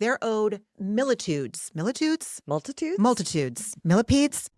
They're owed millitudes. Millitudes? Multitudes? Multitudes. Millipedes?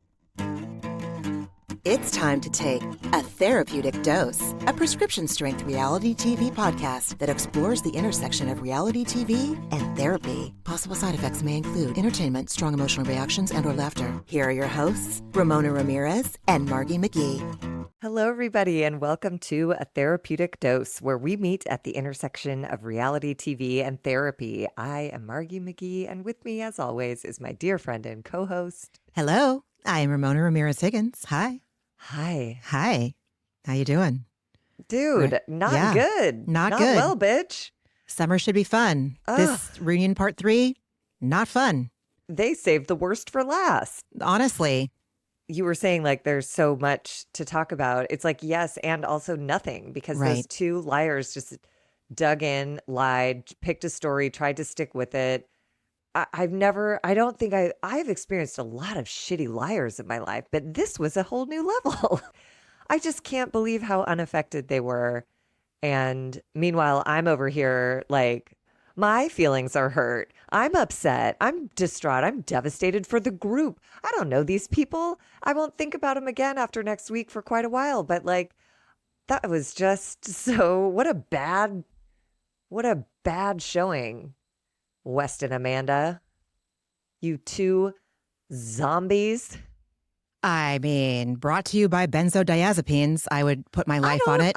It's time to take A Therapeutic Dose, a prescription-strength reality TV podcast that explores the intersection of reality TV and therapy. Possible side effects may include entertainment, strong emotional reactions, and/or laughter. Here are your hosts, Ramona Ramirez and Margie McGee. Hello, everybody, and welcome to A Therapeutic Dose, where we meet at the intersection of reality TV and therapy. I am Margie McGee, and with me, as always, is my dear friend and co-host. Hello, I am Ramona Ramirez Higgins. Hi. Hi. Hi. How you doing? Dude, not good. Not good. Well, bitch. Summer should be fun. This reunion part 3, not fun. They saved the worst for last. Honestly. You were saying like there's so much to talk about. It's like yes and also nothing because those two liars just dug in, lied, picked a story, tried to stick with it. I've experienced a lot of shitty liars in my life, but this was a whole new level. I just can't believe how unaffected they were. And meanwhile, I'm over here like my feelings are hurt. I'm upset. I'm distraught. I'm devastated for the group. I don't know these people. I won't think about them again after next week for quite a while. But like, that was just so, what a bad showing. West and Amanda, you two zombies. I mean, brought to you by benzodiazepines. I would put my life on it.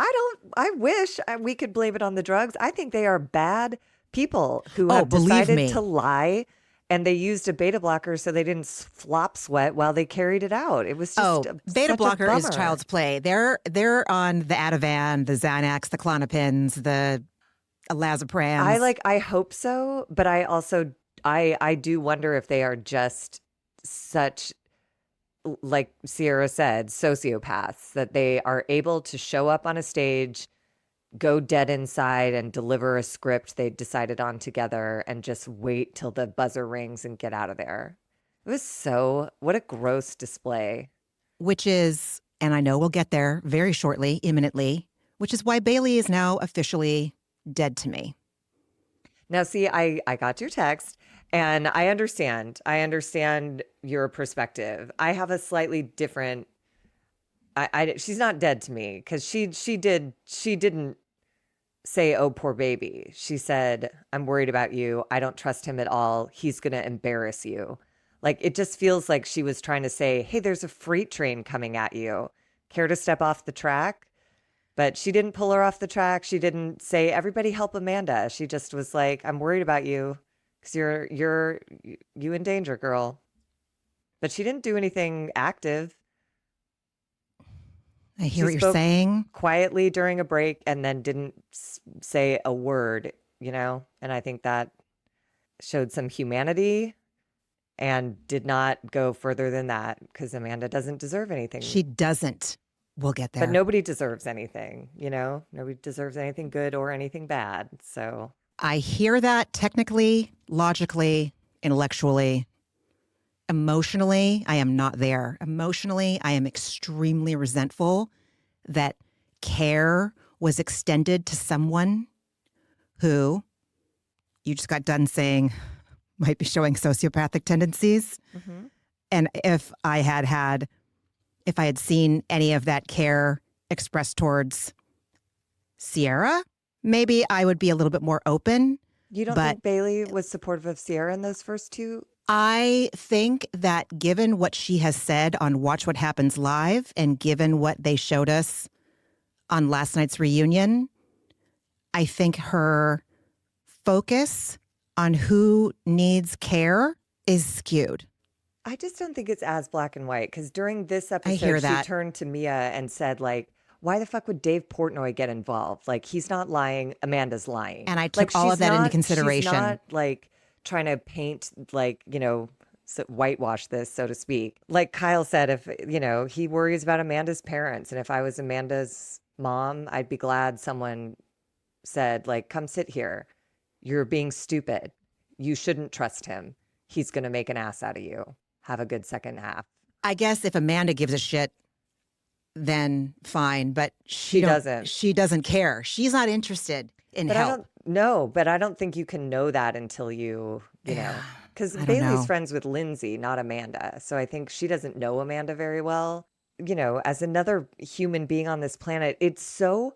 I wish we could blame it on the drugs. I think they are bad people who have decided to lie, and they used a beta blocker so they didn't flop sweat while they carried it out. It was just beta blocker is child's play. They're on the Ativan, the Xanax, the Klonopins, the Alazaprams. I hope so, but I also I do wonder if they are just such, like Ciara said, sociopaths that they are able to show up on a stage, go dead inside, and deliver a script they decided on together and just wait till the buzzer rings and get out of there. It was what a gross display. Which is, and I know we'll get there very shortly, imminently, which is why Bailey is now officially dead to me. Now, see, I got your text and I understand your perspective. I have a slightly different, she's not dead to me because she didn't say, oh, poor baby. She said, I'm worried about you. I don't trust him at all. He's going to embarrass you. Like, it just feels like she was trying to say, hey, there's a freight train coming at you. Care to step off the track? But she didn't pull her off the track. She didn't say, everybody help Amanda. She just was like, I'm worried about you because you're in danger, girl. But she didn't do anything active. I hear what you're saying. Quietly during a break and then didn't say a word, And I think that showed some humanity and did not go further than that because Amanda doesn't deserve anything. She doesn't. We'll get there. But nobody deserves anything, Nobody deserves anything good or anything bad. So I hear that technically, logically, intellectually. Emotionally, I am not there. Emotionally, I am extremely resentful that care was extended to someone who you just got done saying might be showing sociopathic tendencies. Mm-hmm. And if I had seen any of that care expressed towards Ciara, maybe I would be a little bit more open. You don't think Bailey was supportive of Ciara in those first two? I think that given what she has said on Watch What Happens Live and given what they showed us on last night's reunion, I think her focus on who needs care is skewed. I just don't think it's as black and white because during this episode, she turned to Meija and said, like, why the fuck would Dave Portnoy get involved? Like, he's not lying. Amanda's lying. And I took all of that into consideration. She's not, like, trying to paint, like, whitewash this, so to speak. Like Kyle said, if, he worries about Amanda's parents. And if I was Amanda's mom, I'd be glad someone said, like, come sit here. You're being stupid. You shouldn't trust him. He's going to make an ass out of you. Have a good second half. I guess if Amanda gives a shit, then fine. But she doesn't. She doesn't care. She's not interested. and But help. I don't think you can know that until you know, because I don't Bailey's know. friends with Lindsay, not Amanda. So I think she doesn't know Amanda very well. You know, as another human being on this planet, it's so,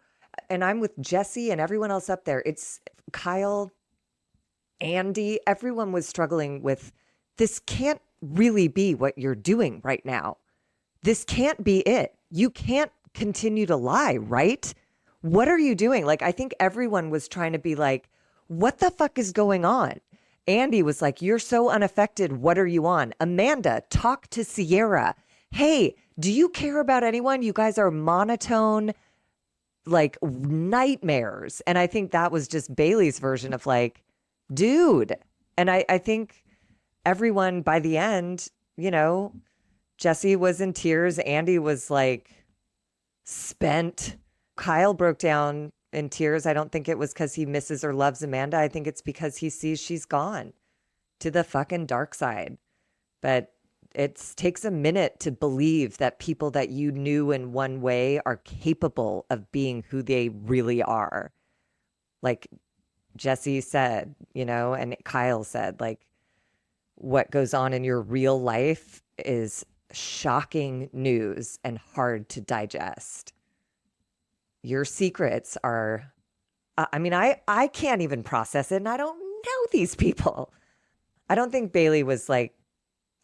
and I'm with Jesse and everyone else up there. It's Kyle, Andy, everyone was struggling with this can't really be what you're doing right now. This can't be it. You can't continue to lie, right? What are you doing? Like, I think everyone was trying to be like, what the fuck is going on? Andy was like, you're so unaffected. What are you on? Amanda, talk to Ciara. Hey, do you care about anyone? You guys are monotone, like nightmares. And I think that was just Bailey's version of like, dude. And I think everyone by the end, you know, Jesse was in tears. Andy was like spent. Kyle broke down in tears. I don't think it was because he misses or loves Amanda. I think it's because he sees she's gone to the fucking dark side. But it takes a minute to believe that people that you knew in one way are capable of being who they really are. Like Jesse said, you know, and Kyle said, like, what goes on in your real life is shocking news and hard to digest. Your secrets are, I mean, I can't even process it, and I don't know these people. I don't think Bailey was like,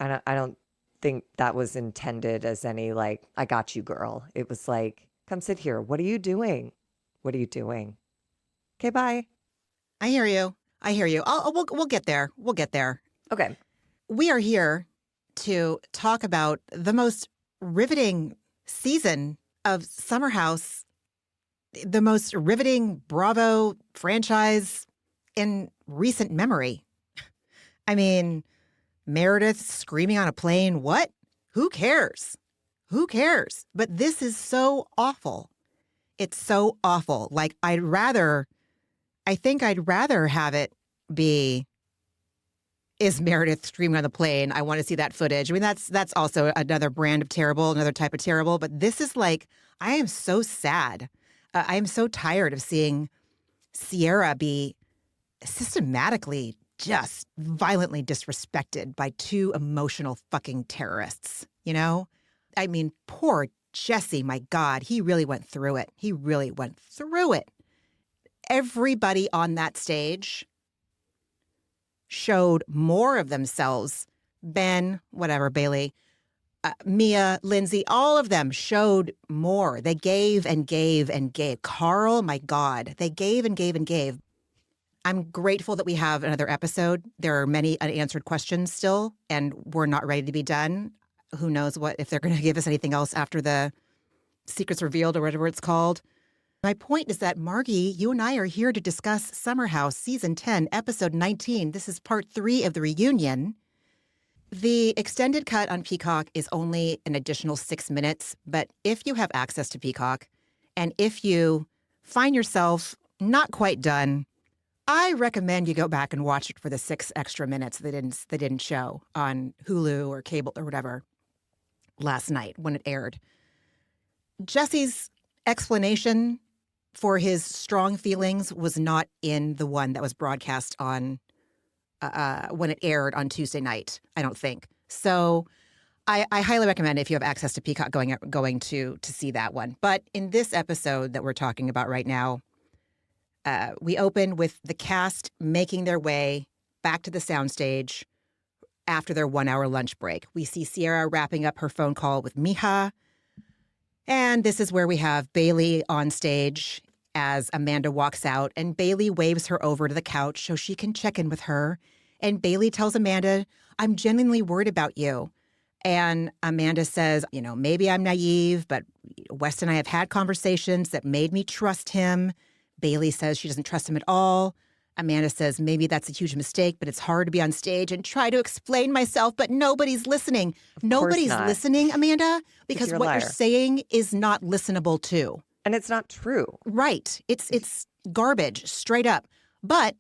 I don't think that was intended as any like, I got you, girl. It was like, come sit here. What are you doing? What are you doing? Okay, bye. I hear you. I hear you. We'll get there. We'll get there. Okay. We are here to talk about the most riveting season of Summer House, the most riveting Bravo franchise in recent memory. I mean, Meredith screaming on a plane. What? Who cares? Who cares? But this is so awful. It's so awful. Like, I think I'd rather have it be, is Meredith screaming on the plane? I want to see that footage. I mean, that's also another brand of terrible, another type of terrible. But this is like, I am so sad. I am so tired of seeing Ciara be systematically just violently disrespected by two emotional fucking terrorists, you know? I mean, poor Jesse, my God, he really went through it. He really went through it. Everybody on that stage showed more of themselves. Ben, whatever, Bailey, Meija, Lindsay, all of them showed more. They gave and gave and gave. Carl, my God, they gave and gave and gave. I'm grateful that we have another episode. There are many unanswered questions still, and we're not ready to be done. Who knows if they're going to give us anything else after the secrets revealed or whatever it's called. My point is that, Margie, you and I are here to discuss Summer House Season 10, Episode 19. This is Part 3 of the reunion. The extended cut on Peacock is only an additional 6 minutes, but if you have access to Peacock, and if you find yourself not quite done, I recommend you go back and watch it for the 6 extra minutes they didn't show on Hulu or cable or whatever last night when it aired. Jesse's explanation for his strong feelings was not in the one that was broadcast on when it aired on Tuesday night, I don't think. So I highly recommend, if you have access to Peacock, going to see that one. But in this episode that we're talking about right now, we open with the cast making their way back to the soundstage after their 1-hour lunch break. We see Ciara wrapping up her phone call with Meija. And this is where we have Bailey on stage as Amanda walks out, and Bailey waves her over to the couch so she can check in with her. And Bailey tells Amanda, I'm genuinely worried about you. And Amanda says, you know, maybe I'm naive, but West and I have had conversations that made me trust him. Bailey says she doesn't trust him at all. Amanda says, maybe that's a huge mistake, but it's hard to be on stage and try to explain myself, but nobody's listening. Nobody's listening, Amanda, because what you're saying is not listenable to. And it's not true. Right. It's garbage, straight up. But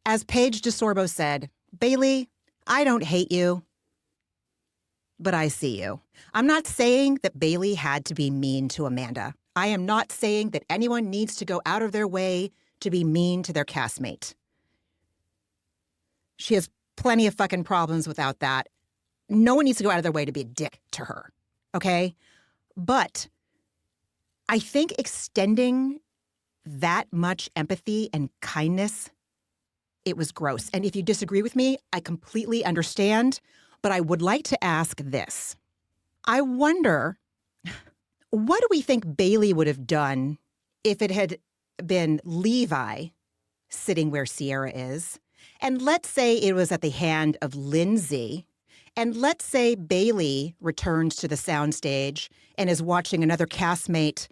as Paige DeSorbo said, Bailey, I don't hate you, but I see you. I'm not saying that Bailey had to be mean to Amanda. I am not saying that anyone needs to go out of their way to be mean to their castmate. She has plenty of fucking problems without that. No one needs to go out of their way to be a dick to her, okay? But I think extending that much empathy and kindness, it was gross. And if you disagree with me, I completely understand. But I would like to ask this. I wonder, what do we think Bailey would have done if it had been Levi sitting where Ciara is? And let's say it was at the hand of Lindsay. And let's say Bailey returns to the soundstage and is watching another castmate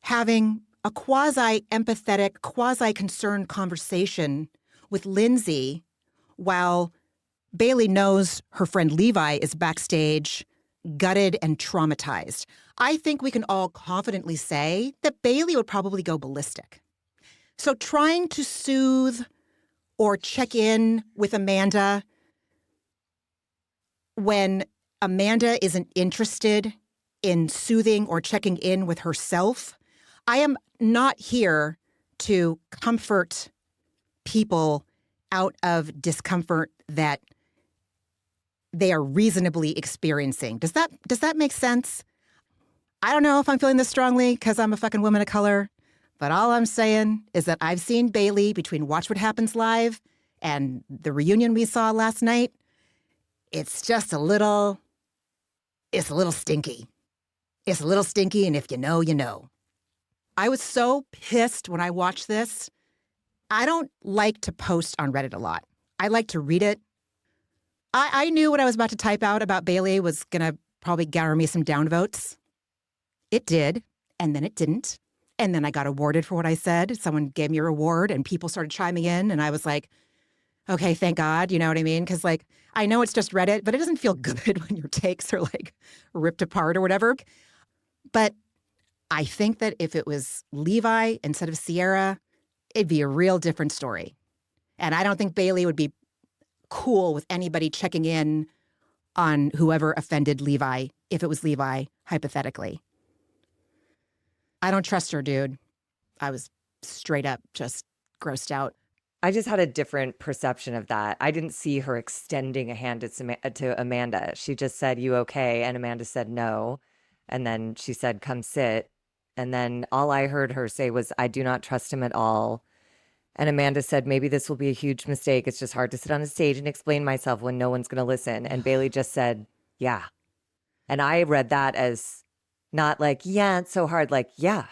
having a quasi-empathetic, quasi-concerned conversation with Lindsay while Bailey knows her friend Levi is backstage, gutted and traumatized. I think we can all confidently say that Bailey would probably go ballistic. So trying to soothe or check in with Amanda when Amanda isn't interested in soothing or checking in with herself, I am not here to comfort people out of discomfort that they are reasonably experiencing. Does that make sense? I don't know if I'm feeling this strongly because I'm a fucking woman of color, but all I'm saying is that I've seen Bailey between Watch What Happens Live and the reunion we saw last night. It's just a little stinky. It's a little stinky, and if you know, you know. I was so pissed when I watched this. I don't like to post on Reddit a lot. I like to read it. I knew what I was about to type out about Bailey was going to probably garner me some downvotes. It did, and then it didn't. And then I got awarded for what I said. Someone gave me a reward, and people started chiming in, and I was like, okay, thank God, you know what I mean? Because, like, I know it's just Reddit, but it doesn't feel good when your takes are, like, ripped apart or whatever. But I think that if it was Levi instead of Ciara, it'd be a real different story. And I don't think Bailey would be cool with anybody checking in on whoever offended Levi, if it was Levi, hypothetically. I don't trust her, dude. I was straight up just grossed out. I just had a different perception of that. I didn't see her extending a hand to Amanda. She just said, "You okay?" And Amanda said no. And then she said, "Come sit." And then all I heard her say was, "I do not trust him at all." And Amanda said, "Maybe this will be a huge mistake. It's just hard to sit on a stage and explain myself when no one's going to listen." And Bailey just said, "Yeah." And I read that as not like, "Yeah, it's so hard." Like, "Yeah,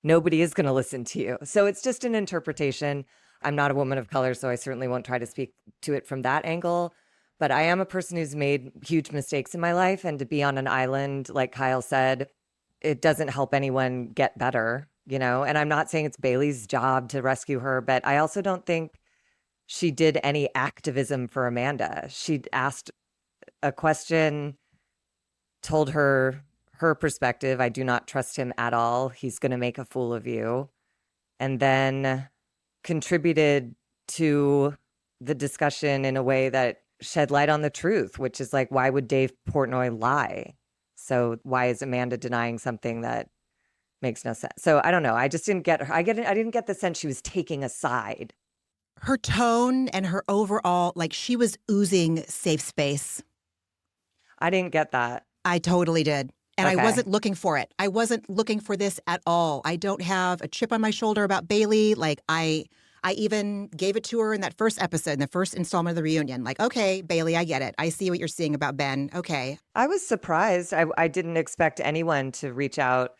nobody is going to listen to you." So it's just an interpretation. I'm not a woman of color, so I certainly won't try to speak to it from that angle. But I am a person who's made huge mistakes in my life. And to be on an island, like Kyle said, it doesn't help anyone get better, you know? And I'm not saying it's Bailey's job to rescue her, but I also don't think she did any activism for Amanda. She asked a question, told her perspective. "I do not trust him at all. He's going to make a fool of you." And then contributed to the discussion in a way that shed light on the truth, which is like, why would Dave Portnoy lie? So why is Amanda denying something that makes no sense? So I don't know. I just didn't get her. I didn't get the sense she was taking a side. Her tone and her overall, like, she was oozing safe space. I didn't get that. I totally did. And Okay. I wasn't looking for it. I wasn't looking for this at all. I don't have a chip on my shoulder about Bailey. Like, I even gave it to her in that first episode, in the first installment of the reunion. Like, okay, Bailey, I get it. I see what you're seeing about Ben. Okay. I was surprised. I didn't expect anyone to reach out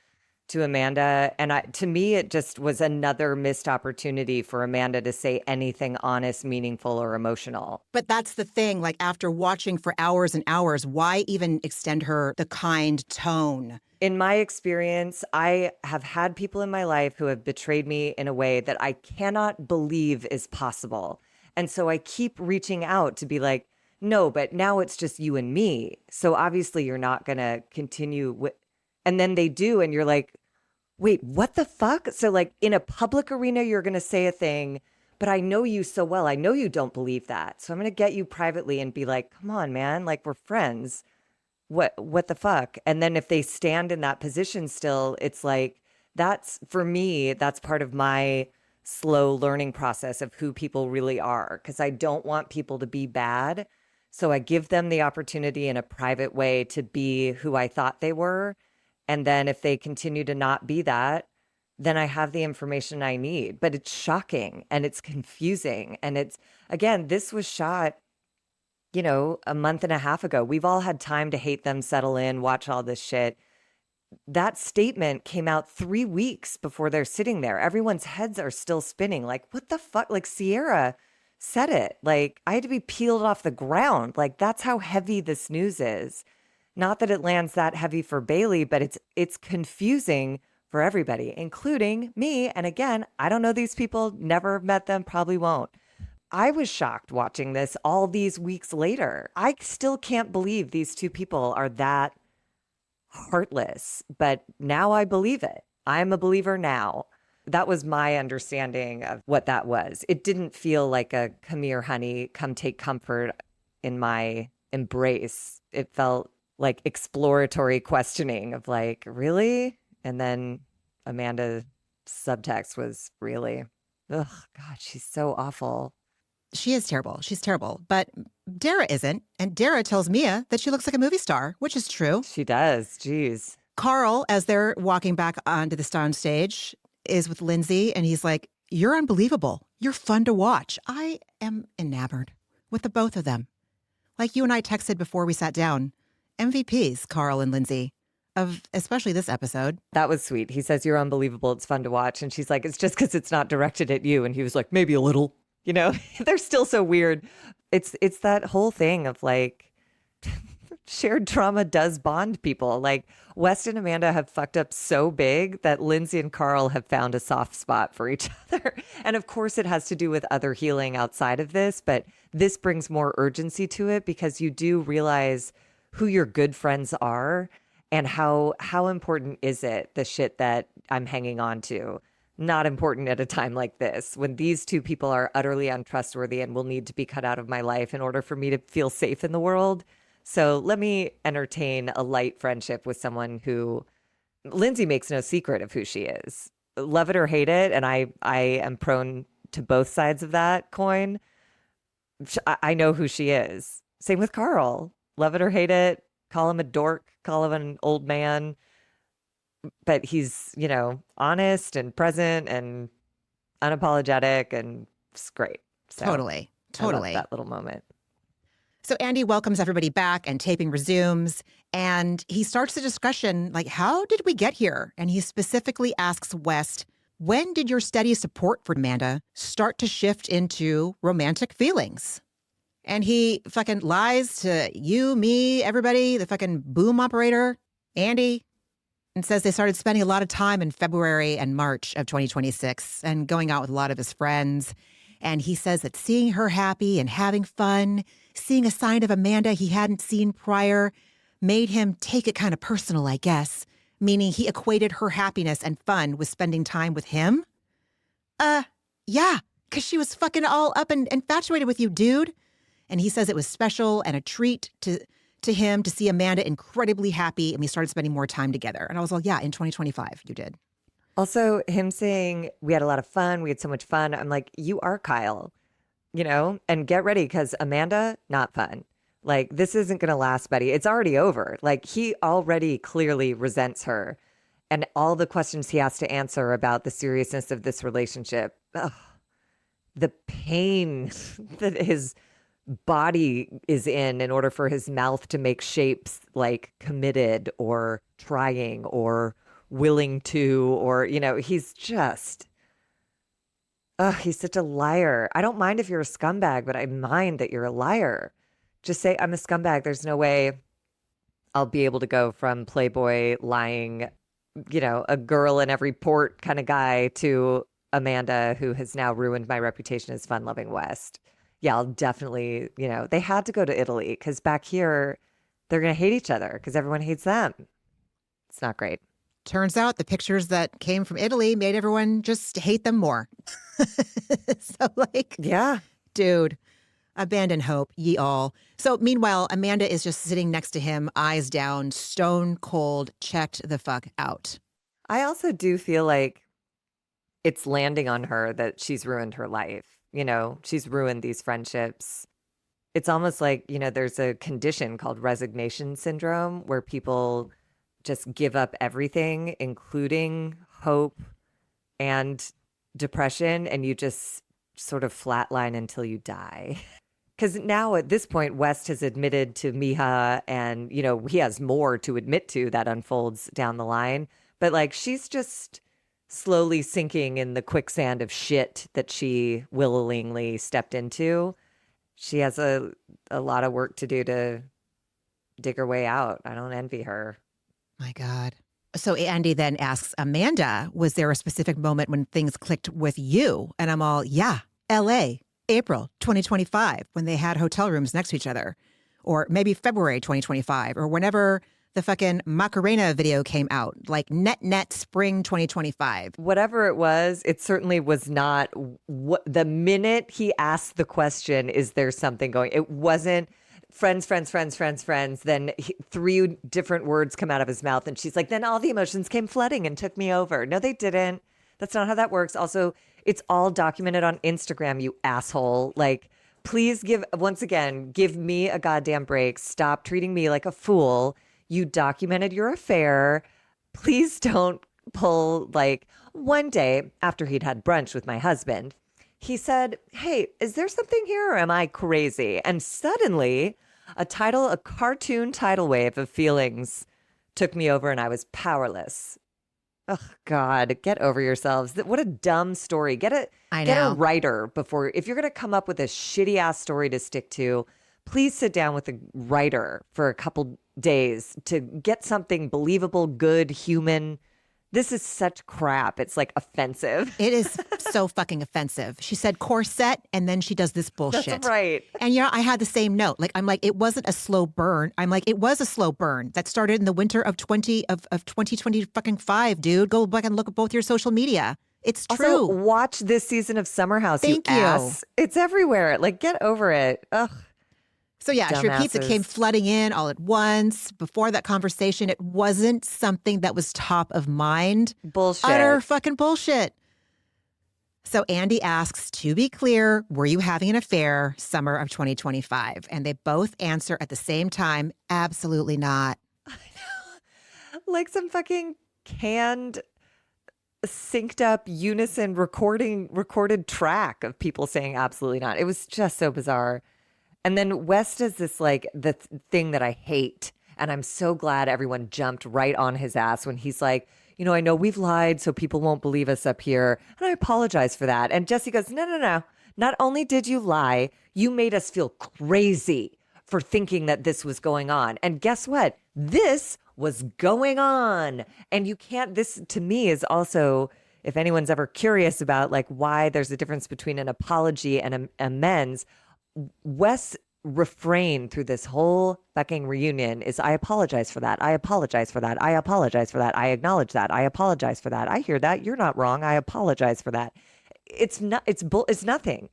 to Amanda. And to me, it just was another missed opportunity for Amanda to say anything honest, meaningful, or emotional. But that's the thing. Like, after watching for hours and hours, why even extend her the kind tone? In my experience, I have had people in my life who have betrayed me in a way that I cannot believe is possible. And so I keep reaching out to be like, no, but now it's just you and me. So obviously you're not going to continue with, and then they do. And you're like, wait, what the fuck? So like in a public arena, you're going to say a thing, but I know you so well. I know you don't believe that. So I'm going to get you privately and be like, come on, man, like we're friends. What the fuck? And then if they stand in that position still, it's like That's, for me, that's part of my slow learning process of who people really are, because I don't want people to be bad. So I give them the opportunity in a private way to be who I thought they were. And then if they continue to not be that, then I have the information I need. But it's shocking and it's confusing. And it's, again, this was shot, a month and a half ago. We've all had time to hate them, settle in, watch all this shit. That statement came out 3 weeks before they're sitting there. Everyone's heads are still spinning. Like, what the fuck? Like, Ciara said it. Like, I had to be peeled off the ground. Like, that's how heavy this news is. Not that it lands that heavy for Bailey, but it's confusing for everybody, including me. And again, I don't know these people, never met them, probably won't. I was shocked watching this all these weeks later. I still can't believe these two people are that heartless, but now I believe it. I'm a believer now. That was my understanding of what that was. It didn't feel like a come here, honey, come take comfort in my embrace. It felt like exploratory questioning of like, really? And then Amanda's subtext was really, ugh, God, she's so awful. She is terrible. She's terrible. But Dara isn't. And Dara tells Mia that she looks like a movie star, which is true. She does. Jeez. Carl, as they're walking back onto the sound stage, is with Lindsay. And he's like, you're unbelievable. You're fun to watch. I am enamored with the both of them. Like you and I texted before we sat down. MVPs, Carl and Lindsay, of especially this episode. That was sweet. He says, you're unbelievable. It's fun to watch. And she's like, it's just because it's not directed at you. And he was like, maybe a little. They're still so weird. It's that whole thing of like shared trauma does bond people. Like West and Amanda have fucked up so big that Lindsay and Carl have found a soft spot for each other. And of course it has to do with other healing outside of this, but this brings more urgency to it because you do realize who your good friends are and how important is it, the shit that I'm hanging on to. Not important at a time like this, when these two people are utterly untrustworthy and will need to be cut out of my life in order for me to feel safe in the world. So let me entertain a light friendship with someone who Lindsay makes no secret of who she is. Love it or hate it, and I am prone to both sides of that coin. I know who she is. Same with Carl. Love it or hate it, call him a dork, call him an old man. But he's, honest and present and unapologetic, and it's great. So Totally. I love that little moment. So Andy welcomes everybody back and taping resumes. And he starts the discussion like, how did we get here? And he specifically asks West, when did your steady support for Amanda start to shift into romantic feelings? And he fucking lies to you, me, everybody, the fucking boom operator, Andy, and says they started spending a lot of time in February and March of 2026 and going out with a lot of his friends. And he says that seeing her happy and having fun, seeing a side of Amanda he hadn't seen prior, made him take it kind of personal, I guess, meaning he equated her happiness and fun with spending time with him. Yeah, because she was fucking all up and infatuated with you, dude. And he says it was special and a treat to him to see Amanda incredibly happy, and we started spending more time together. And I was like, yeah, in 2025, you did. Also, him saying we had a lot of fun, we had so much fun. I'm like, you are Kyle, and get ready because Amanda, not fun. Like, this isn't going to last, buddy. It's already over. Like, he already clearly resents her. And all the questions he has to answer about the seriousness of this relationship, the pain that his body is in order for his mouth to make shapes like committed or trying or willing to, or, he's just, he's such a liar. I don't mind if you're a scumbag, but I mind that you're a liar. Just say, I'm a scumbag. There's no way I'll be able to go from Playboy lying, a girl in every port kind of guy to Amanda, who has now ruined my reputation as fun-loving West. Yeah, I'll definitely, they had to go to Italy because back here, they're going to hate each other because everyone hates them. It's not great. Turns out the pictures that came from Italy made everyone just hate them more. So yeah, dude, abandon hope, ye all. So meanwhile, Amanda is just sitting next to him, eyes down, stone cold, checked the fuck out. I also do feel like it's landing on her that she's ruined her life. You know, she's ruined these friendships. It's almost like, you know, there's a condition called resignation syndrome where people just give up everything, including hope and depression, and you just sort of flatline until you die. Because now at this point, West has admitted to Meija, and, you know, he has more to admit to that unfolds down the line. But like, she's just slowly sinking in the quicksand of shit that she willingly stepped into. She has a lot of work to do to dig her way out. I don't envy her. My God. So Andy then asks Amanda, was there a specific moment when things clicked with you? And I'm all, yeah, LA, April 2025, when they had hotel rooms next to each other. Or maybe February 2025, or whenever the fucking Macarena video came out, like net spring 2025. Whatever it was, it certainly was not the minute he asked the question, is there something going? It wasn't friends. Then three different words come out of his mouth. And she's like, then all the emotions came flooding and took me over. No, they didn't. That's not how that works. Also, it's all documented on Instagram, you asshole. Like, please give me a goddamn break. Stop treating me like a fool. You documented your affair. Please don't pull, like, one day after he'd had brunch with my husband, he said, hey, is there something here or am I crazy? And suddenly a cartoon tidal wave of feelings took me over and I was powerless. Oh, God, get over yourselves. What a dumb story. Get a writer before, if you're going to come up with a shitty ass story to stick to, please sit down with a writer for a couple days to get something believable, good, human. This is such crap. It's like offensive. It is so fucking offensive. She said corset and then she does this bullshit. That's right. And you know, I had the same note. Like, I'm like, it wasn't a slow burn. I'm like, it was a slow burn that started in the winter of 2020 fucking 5, dude. Go back and look at both your social media. It's true. Also, watch this season of Summer House. Thank you. Ass. It's everywhere. Like, get over it. Ugh. So yeah, she repeats it came flooding in all at once. Before that conversation, it wasn't something that was top of mind. Bullshit. Utter fucking bullshit. So Andy asks, to be clear, were you having an affair summer of 2025? And they both answer at the same time, absolutely not. I know. Like some fucking canned, synced up unison recorded track of people saying absolutely not. It was just so bizarre. And then West does this, like, the thing that I hate. And I'm so glad everyone jumped right on his ass when he's like, you know, I know we've lied so people won't believe us up here. And I apologize for that. And Jesse goes, no. Not only did you lie, you made us feel crazy for thinking that this was going on. And guess what? This was going on. And you can't, this to me is also, if anyone's ever curious about like why there's a difference between an apology and an amends, Wes' refrain through this whole fucking reunion is, I apologize for that. I apologize for that. I apologize for that. I acknowledge that. I apologize for that. I hear that. You're not wrong. I apologize for that. It's nothing.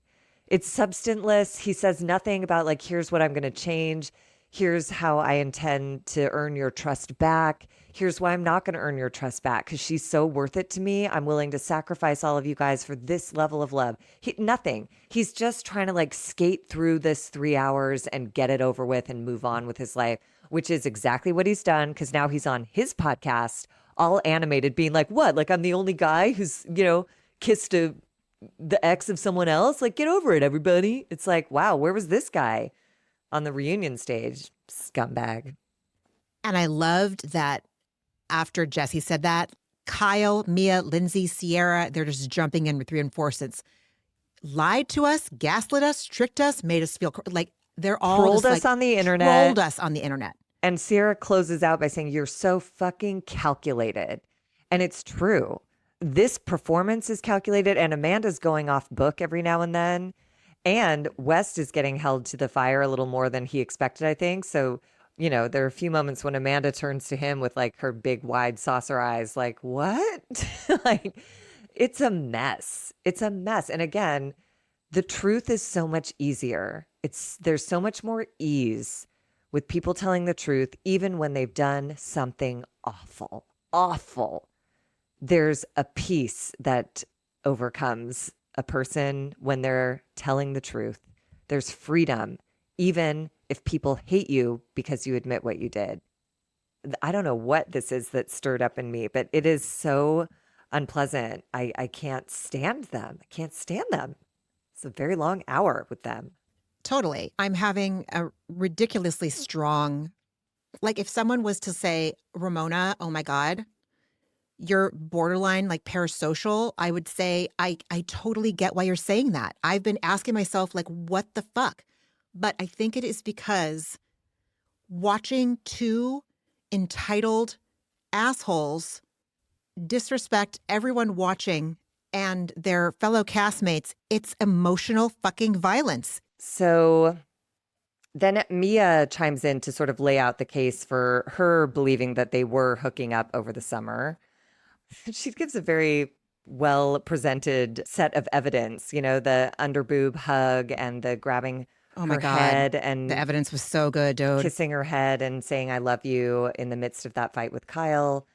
It's substanceless. He says nothing about like, here's what I'm going to change. Here's how I intend to earn your trust back. Here's why I'm not going to earn your trust back, because she's so worth it to me. I'm willing to sacrifice all of you guys for this level of love. Nothing. He's just trying to like skate through this 3 hours and get it over with and move on with his life, which is exactly what he's done, because now he's on his podcast, all animated, being like, what? Like, I'm the only guy who's, you know, kissed the ex of someone else? Like, get over it, everybody. It's like, wow, where was this guy on the reunion stage? Scumbag. And I loved that after Jesse said that, Kyle, Mia, Lindsay, Ciara, they're just jumping in with reinforcements. Lied to us, gaslit us, tricked us, made us feel like they're all trolled just, us on the internet. Trolled us on the internet. And Ciara closes out by saying, you're so fucking calculated. And it's true. This performance is calculated, and Amanda's going off book every now and then. And West is getting held to the fire a little more than he expected, I think. So, you know, there are a few moments when Amanda turns to him with like her big wide saucer eyes, like, what? Like, it's a mess. It's a mess. And again, the truth is so much easier. There's so much more ease with people telling the truth, even when they've done something awful. there's a peace that overcomes a person when they're telling the truth. There's freedom, even if people hate you because you admit what you did. I don't know what this is that stirred up in me, but it is so unpleasant. I can't stand them. I can't stand them. It's a very long hour with them. Totally. I'm having a ridiculously strong, like if someone was to say, Ramona, oh my God, you're borderline like parasocial, I would say, I totally get why you're saying that. I've been asking myself, like, what the fuck? But I think it is because watching two entitled assholes disrespect everyone watching and their fellow castmates, it's emotional fucking violence. So then Meija chimes in to sort of lay out the case for her believing that they were hooking up over the summer. She gives a very well presented set of evidence, you know, the underboob hug and the grabbing her head, and the evidence was so good, dude. kissing her head and saying I love you in the midst of that fight with Kyle.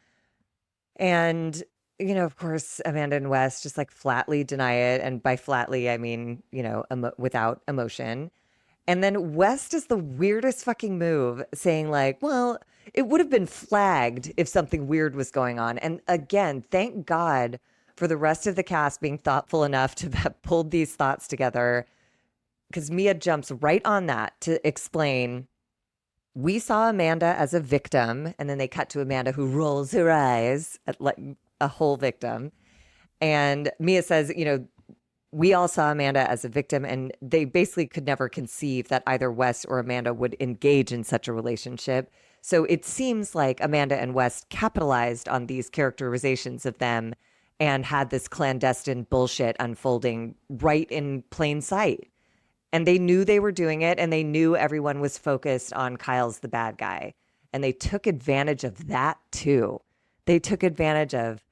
And, you know, of course, Amanda and Wes just like flatly deny it. And by flatly, I mean, you know, without emotion. And then Wes does the weirdest fucking move saying like, well, it would have been flagged if something weird was going on. And again, thank God for the rest of the cast being thoughtful enough to have pulled these thoughts together, because Meija jumps right on that to explain, we saw Amanda as a victim, and then they cut to Amanda who rolls her eyes at like a whole victim. And Meija says, you know, we all saw Amanda as a victim, and they basically could never conceive that either Wes or Amanda would engage in such a relationship. So it seems like Amanda and Wes capitalized on these characterizations of them and had this clandestine bullshit unfolding right in plain sight. And they knew they were doing it, and they knew everyone was focused on Kyle's the bad guy. And they took advantage of that too. They took advantage of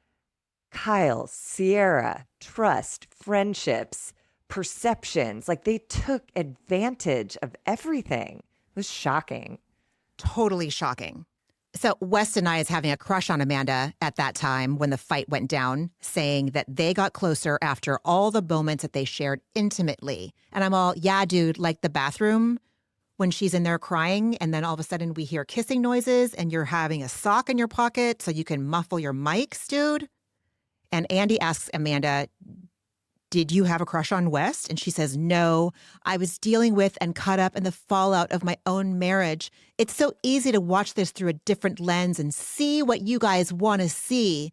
Kyle, Ciara, trust, friendships, perceptions. Like they took advantage of everything. It was shocking. Totally shocking. So Wes denies having a crush on Amanda at that time when the fight went down, saying that they got closer after all the moments that they shared intimately. And I'm all, yeah, dude, like the bathroom when she's in there crying, and then all of a sudden we hear kissing noises and you're having a sock in your pocket so you can muffle your mics, dude. And Andy asks Amanda, did you have a crush on Wes? And she says, no, I was dealing with and caught up in the fallout of my own marriage. It's so easy to watch this through a different lens and see what you guys want to see.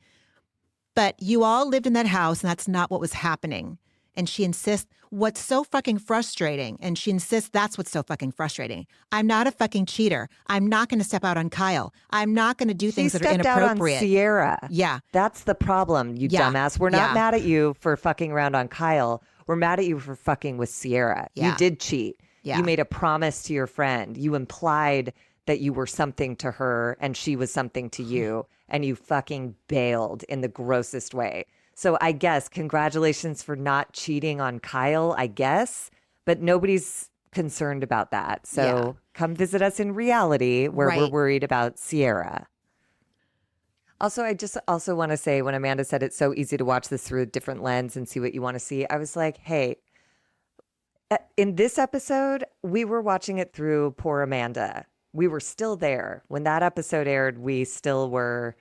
But you all lived in that house and that's not what was happening. And she insists, what's so fucking frustrating? And she insists that's what's so fucking frustrating. I'm not a fucking cheater. I'm not going to step out on Kyle. I'm not going to do things that are inappropriate. Out on Ciara. Yeah. That's the problem, you dumbass. We're not mad at you for fucking around on Kyle. We're mad at you for fucking with Ciara. Yeah. You did cheat. Yeah. You made a promise to your friend. You implied that you were something to her and she was something to you. And you fucking bailed in the grossest way. So I guess congratulations for not cheating on Kyle, I guess. But nobody's concerned about that. So come visit us in reality where we're worried about Ciara. Also, I just also want to say when Amanda said it's so easy to watch this through a different lens and see what you want to see, I was like, hey, in this episode, we were watching it through poor Amanda. We were still there. When that episode aired, we still were,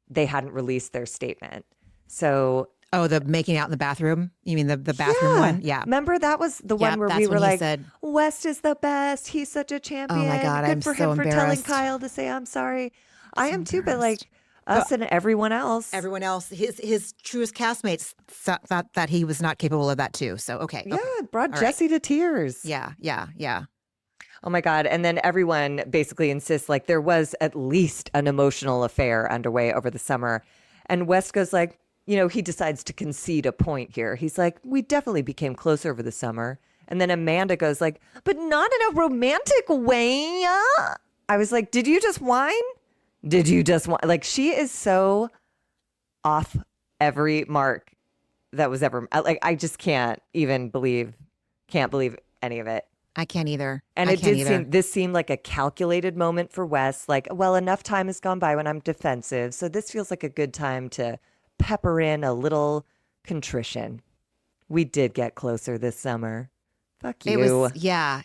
they hadn't released their statement. So, the making out in the bathroom? You mean the bathroom one? Yeah. Remember that was the one where we were like, West is the best. He's such a champion. Oh my God, Good I'm for so him for telling embarrassed. Kyle to say, I'm sorry. I am too, but like us and everyone else. Everyone else, his truest castmates thought that he was not capable of that too. So, okay. Yeah, it brought Jesse to tears. Yeah. Oh my God. And then everyone basically insists like there was at least an emotional affair underway over the summer. And West goes like, you know, he decides to concede a point here. He's like, we definitely became closer over the summer. And then Amanda goes like, but not in a romantic way. I was like, did you just whine? Did you just whine? Like, she is so off every mark that was ever, like, I just can't believe any of it. I can't either. And this seemed like a calculated moment for Wes. Like, well, enough time has gone by when I'm defensive. So this feels like a good time to pepper in a little contrition. We did get closer this summer. Fuck you.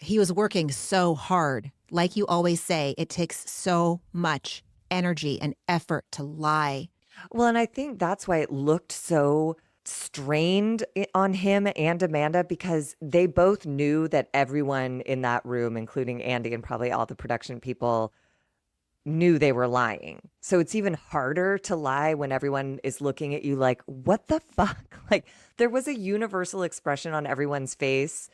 He was working so hard. Like you always say, it takes so much energy and effort to lie. Well, and I think that's why it looked so strained on him and Amanda, because they both knew that everyone in that room, including Andy and probably all the production people, knew they were lying. So it's even harder to lie when everyone is looking at you like, what the fuck? Like, there was a universal expression on everyone's face,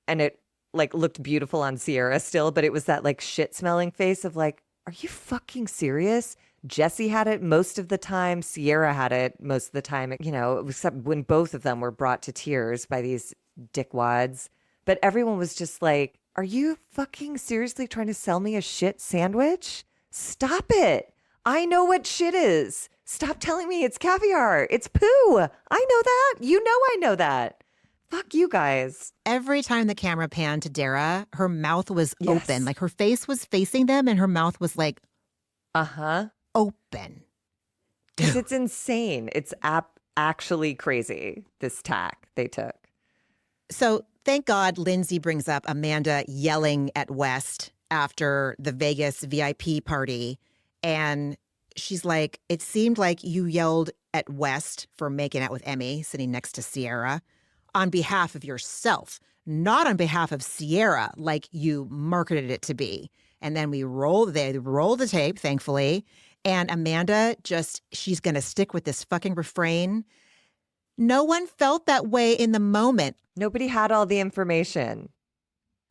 and it like looked beautiful on Ciara still, but it was that like shit smelling face of like, are you fucking serious? Jesse had it most of the time. Ciara had it most of the time, you know, except when both of them were brought to tears by these dickwads. But everyone was just like, are you fucking seriously trying to sell me a shit sandwich? Stop it. I know what shit is. Stop telling me it's caviar. It's poo. I know that. You know I know that. Fuck you guys. Every time the camera panned to Dara, her mouth was Yes. open. Like her face was facing them and her mouth was like Uh-huh. open. Because it's insane. It's actually crazy, this tack they took. So thank God Lindsay brings up Amanda yelling at West after the Vegas VIP party. And she's like, it seemed like you yelled at West for making out with Emmy sitting next to Ciara on behalf of yourself, not on behalf of Ciara, like you marketed it to be. And then they roll the tape, thankfully. And Amanda she's going to stick with this fucking refrain. No one felt that way in the moment. Nobody had all the information.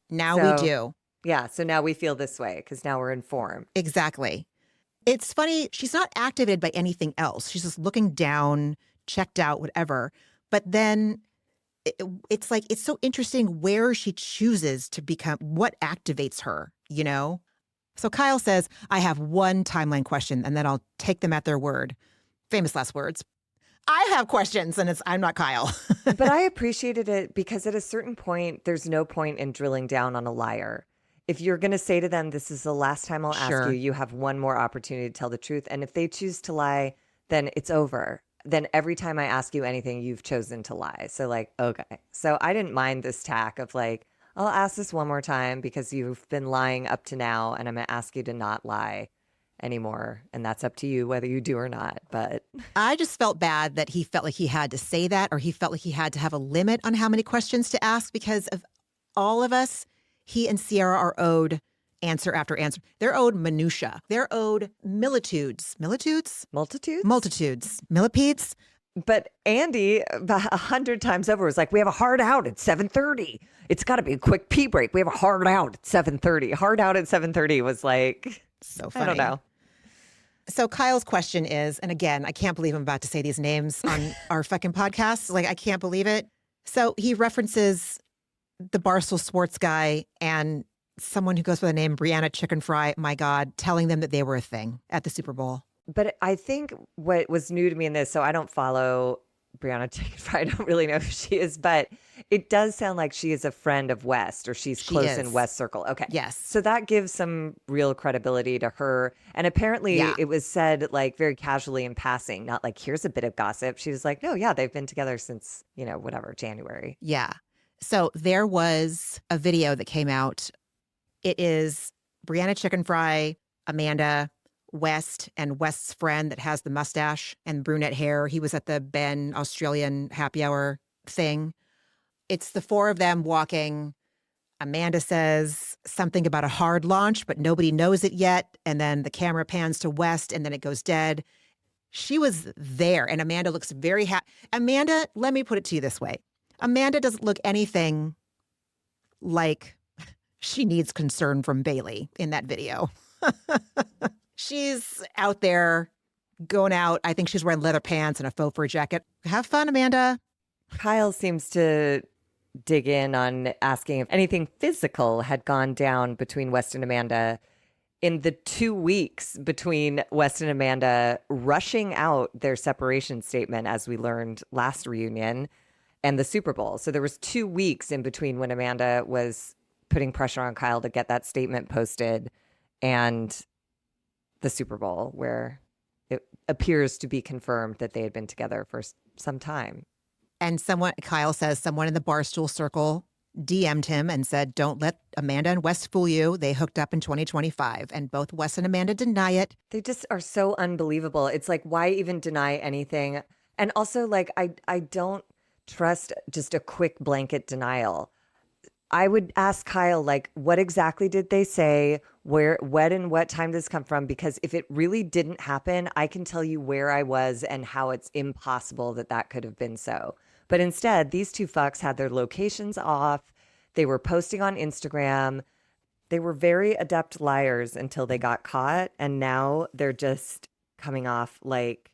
Now we do. Yeah, so now we feel this way because now we're informed. Exactly. It's funny. She's not activated by anything else. She's just looking down, checked out, whatever. But then it's like, it's so interesting where she chooses to become, what activates her, you know? So Kyle says, I have one timeline question and then I'll take them at their word. Famous last words. I have questions and I'm not Kyle. But I appreciated it because at a certain point, there's no point in drilling down on a liar. If you're going to say to them, this is the last time I'll ask you, you have one more opportunity to tell the truth. And if they choose to lie, then it's over. Then every time I ask you anything, you've chosen to lie. So like, okay. So I didn't mind this tack of like, I'll ask this one more time because you've been lying up to now and I'm going to ask you to not lie anymore. And that's up to you whether you do or not. But I just felt bad that he felt like he had to say that, or he felt like he had to have a limit on how many questions to ask, because of all of us, he and Ciara are owed answer after answer. They're owed minutia. They're owed millitudes. Multitudes? Millipedes? But Andy, about 100 times over, was like, we have a hard out at 7:30. It's got to be a quick pee break. We have a hard out at 7:30. Hard out at 7:30 was like, so funny. I don't know. So Kyle's question is, and again, I can't believe I'm about to say these names on our fucking podcast. Like, I can't believe it. So he references the Barstool Sports guy and someone who goes by the name Brianna Chicken Fry, my God, telling them that they were a thing at the Super Bowl. But I think what was new to me in this, so I don't follow Brianna Chicken Fry. I don't really know who she is, but it does sound like she is a friend of West, or she's close in West Circle. Okay. Yes. So that gives some real credibility to her. And apparently it was said like very casually in passing, not like, here's a bit of gossip. She was like, no, yeah, they've been together since, whatever, January. Yeah. So there was a video that came out. It is Brianna Chicken Fry, Amanda, West, and West's friend that has the mustache and brunette hair. He was at the Ben Australian happy hour thing. It's the four of them walking. Amanda says something about a hard launch, but nobody knows it yet. And then the camera pans to West and then it goes dead. She was there and Amanda looks very happy. Amanda, let me put it to you this way. Amanda doesn't look anything like she needs concern from Bailey in that video. She's out there going out. I think she's wearing leather pants and a faux fur jacket. Have fun, Amanda. Kyle seems to dig in on asking if anything physical had gone down between West and Amanda in the 2 weeks between West and Amanda rushing out their separation statement, as we learned last reunion, and the Super Bowl. So there was 2 weeks in between when Amanda was putting pressure on Kyle to get that statement posted and the Super Bowl, where it appears to be confirmed that they had been together for some time. And Kyle says, someone in the Barstool circle DM'd him and said, don't let Amanda and Wes fool you. They hooked up in 2025. And both Wes and Amanda deny it. They just are so unbelievable. It's like, why even deny anything? And also, like, I don't trust just a quick blanket denial. I would ask Kyle, like, what exactly did they say? Where, when, and what time did this come from? Because if it really didn't happen, I can tell you where I was and how it's impossible that that could have been so. But instead, these two fucks had their locations off. They were posting on Instagram. They were very adept liars until they got caught. And now they're just coming off like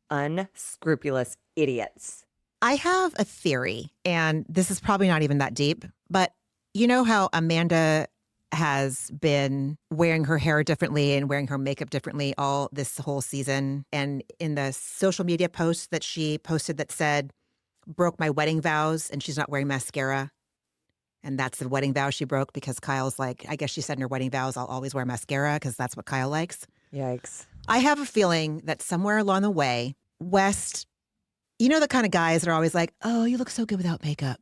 unscrupulous idiots. I have a theory, and this is probably not even that deep, but you know how Amanda has been wearing her hair differently and wearing her makeup differently all this whole season. And in the social media post that she posted that said, broke my wedding vows, and she's not wearing mascara. And that's the wedding vow she broke because Kyle's like, I guess she said in her wedding vows, I'll always wear mascara because that's what Kyle likes. Yikes. I have a feeling that somewhere along the way, West, you know, the kind of guys that are always like, oh, you look so good without makeup.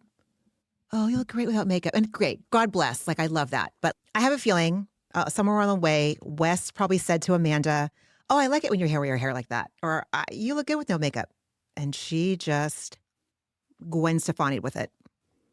Oh, you look great without makeup. And great. God bless. Like, I love that. But I have a feeling somewhere along the way, West probably said to Amanda, oh, I like it when you wear your hair like that. Or you look good with no makeup. And she just Gwen Stefani'd with it.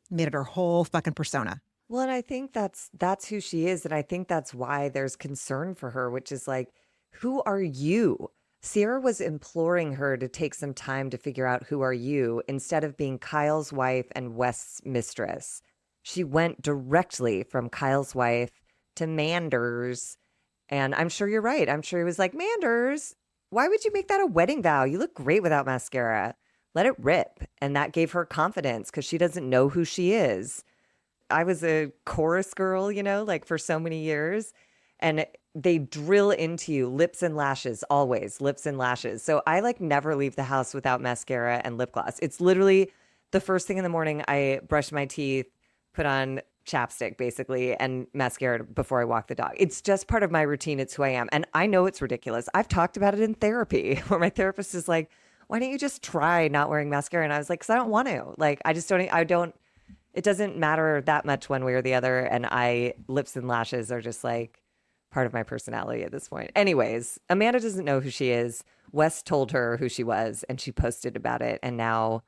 Made it her whole fucking persona. Well, and I think that's who she is. And I think that's why there's concern for her, which is like, who are you? Ciara was imploring her to take some time to figure out who are you instead of being Kyle's wife and West's mistress. She went directly from Kyle's wife to Manders. And I'm sure you're right. I'm sure he was like, Manders, why would you make that a wedding vow? You look great without mascara. Let it rip. And that gave her confidence because she doesn't know who she is. I was a chorus girl, you know, like for so many years. And they drill into you lips and lashes, always lips and lashes. So I like never leave the house without mascara and lip gloss. It's literally the first thing in the morning. I brush my teeth, put on chapstick basically, and mascara before I walk the dog. It's just part of my routine. It's who I am. And I know it's ridiculous. I've talked about it in therapy where my therapist is like, why don't you just try not wearing mascara? And I was like, because I don't want to. Like, I don't, it doesn't matter that much one way or the other. And lips and lashes are just like part of my personality at this point. Anyways, Amanda doesn't know who she is. Wes told her who she was and she posted about it. And now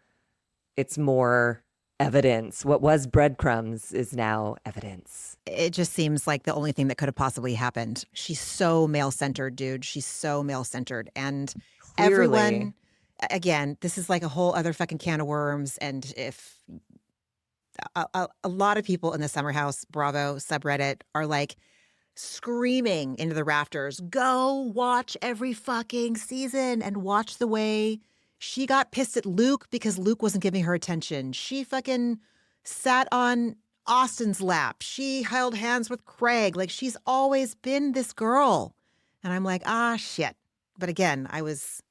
it's more evidence. What was breadcrumbs is now evidence. It just seems like the only thing that could have possibly happened. She's so male-centered, dude. She's so male-centered. And Clearly. Everyone, again, this is like a whole other fucking can of worms. And if a lot of people in the Summer House Bravo subreddit are like, screaming into the rafters, go watch every fucking season and watch the way she got pissed at Luke because Luke wasn't giving her attention. She fucking sat on Austin's lap. She held hands with Craig. Like, she's always been this girl. And I'm like, shit. But again, I was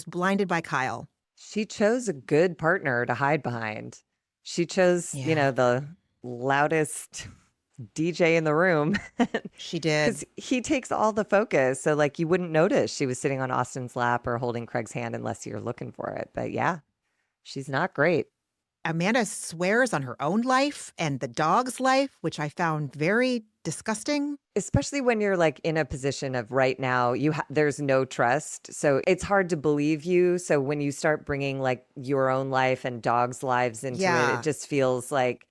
blinded by Kyle. She chose a good partner to hide behind. She chose, you know, the loudest DJ in the room. She did. Because he takes all the focus. So like you wouldn't notice she was sitting on Austin's lap or holding Craig's hand unless you're looking for it. But yeah, she's not great. Amanda swears on her own life and the dog's life, which I found very disgusting. Especially when you're like in a position of right now, there's no trust. So it's hard to believe you. So when you start bringing like your own life and dogs' lives into it, it just feels like,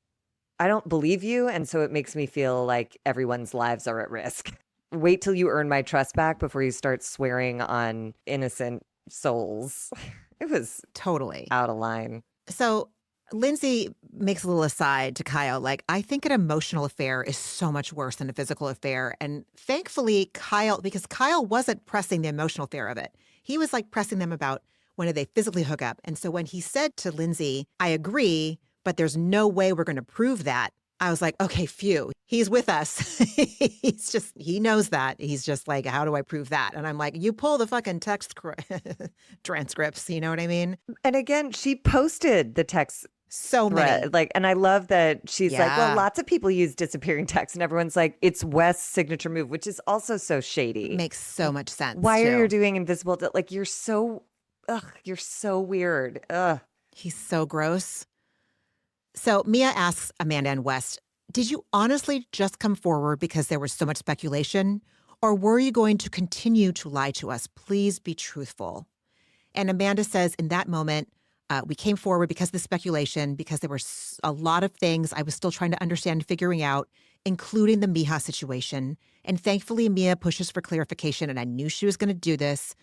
I don't believe you. And so it makes me feel like everyone's lives are at risk. Wait till you earn my trust back before you start swearing on innocent souls. It was totally out of line. So Lindsay makes a little aside to Kyle, like, I think an emotional affair is so much worse than a physical affair. And thankfully, because Kyle wasn't pressing the emotional affair of it. He was like pressing them about when did they physically hook up. And so when he said to Lindsay, I agree, but there's no way we're going to prove that, I was like, okay, phew, he's with us. He knows that. He's just like, how do I prove that? And I'm like, you pull the fucking text transcripts. You know what I mean? And again, she posted the text So many. Like, and I love that she's like, well, Yeah. lots of people use disappearing text, and everyone's like, it's West's signature move, which is also so shady. Makes so much sense. Why are you too. doing invisible? Like, you're so weird. Ugh. He's so gross. So Meija asks Amanda and West, did you honestly just come forward because there was so much speculation? Or were you going to continue to lie to us? Please be truthful. And Amanda says, in that moment, we came forward because of the speculation, because there were a lot of things I was still trying to understand and figuring out, including the Meija situation. And thankfully, Meija pushes for clarification, and I knew she was going to do this.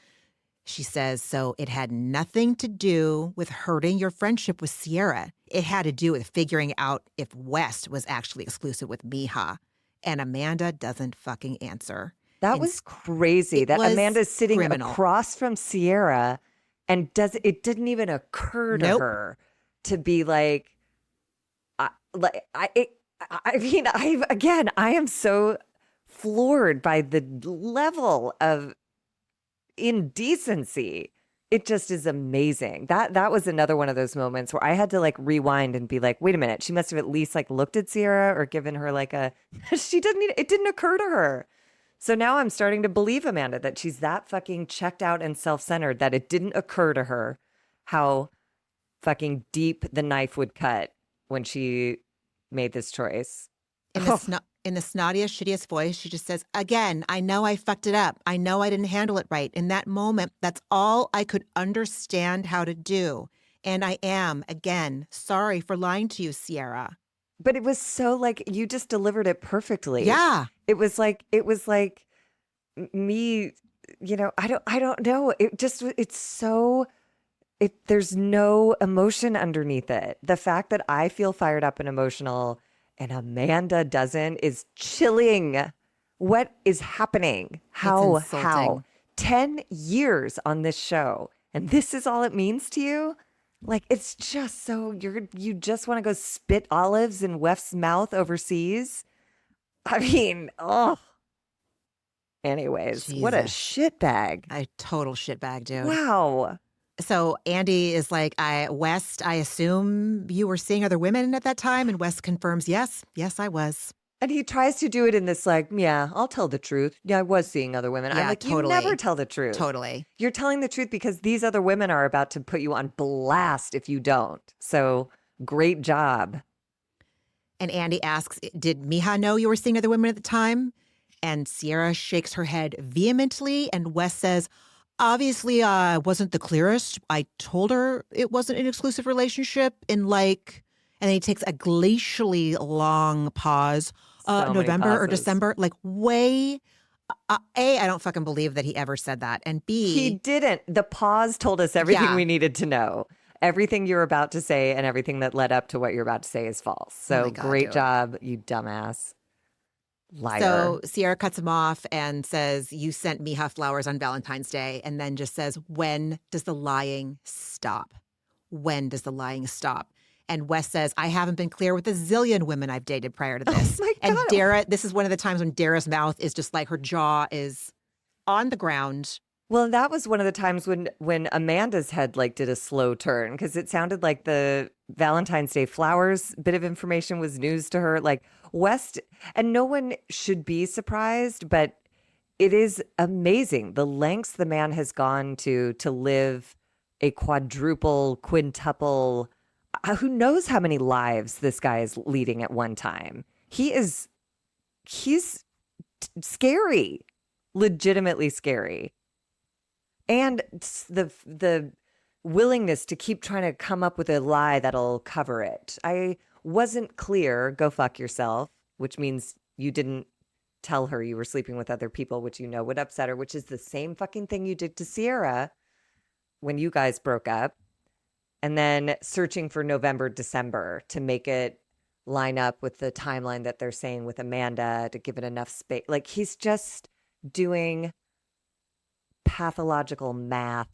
She says, so it had nothing to do with hurting your friendship with Ciara. It had to do with figuring out if West was actually exclusive with Meija. And Amanda doesn't fucking answer. That was crazy. That Amanda's sitting across from Ciara, and it didn't even occur to her to be like, I am so floored by the level of indecency. It just is amazing. That was another one of those moments where I had to like rewind and be like, wait a minute, she must have at least like looked at Ciara or given her like it didn't occur to her. So now I'm starting to believe Amanda that she's that fucking checked out and self-centered that it didn't occur to her how fucking deep the knife would cut when she made this choice. In the snottiest, shittiest voice, she just says, again, I know I fucked it up. I know I didn't handle it right. In that moment, that's all I could understand how to do. And I am, again, sorry for lying to you, Ciara. But it was so like, you just delivered it perfectly. Yeah. It was like me, I don't know. There's no emotion underneath it. The fact that I feel fired up and emotional and Amanda doesn't is chilling. What is happening? How? 10 years on this show, and this is all it means to you? Like, it's just so you just want to go spit olives in Wef's mouth overseas? I mean, anyways, Jesus. What a shitbag. A total shitbag, dude. Wow. So Andy is like, West, I assume you were seeing other women at that time? And West confirms, yes, I was. And he tries to do it in this like, yeah, I'll tell the truth. Yeah, I was seeing other women. Yeah, I'm like, totally. You never tell the truth. Totally. You're telling the truth because these other women are about to put you on blast if you don't. So great job. And Andy asks, did Meija know you were seeing other women at the time? And Ciara shakes her head vehemently. And West says, obviously, I wasn't the clearest. I told her it wasn't an exclusive relationship and then he takes a glacially long pause. November or December, like way. A, I don't fucking believe that he ever said that. And B, he didn't. The pause told us everything we needed to know. Everything you're about to say and everything that led up to what you're about to say is false. So great job, you dumbass. Liar. So Ciara cuts him off and says, you sent Meija flowers on Valentine's Day, and then just says, when does the lying stop? When does the lying stop? And Wes says, I haven't been clear with a zillion women I've dated prior to this. Oh my God. And Dara, this is one of the times when Dara's mouth is just like her jaw is on the ground. Well, that was one of the times when Amanda's head like did a slow turn because it sounded like the Valentine's Day flowers bit of information was news to her. Like West, and no one should be surprised, but it is amazing the lengths the man has gone to live a quintuple. Who knows how many lives this guy is leading at one time? He's scary, legitimately scary. And the willingness to keep trying to come up with a lie that'll cover it. I wasn't clear, go fuck yourself, which means you didn't tell her you were sleeping with other people, which you know would upset her, which is the same fucking thing you did to Ciara when you guys broke up. And then searching for November, December to make it line up with the timeline that they're saying with Amanda to give it enough space. Like he's just doing pathological math.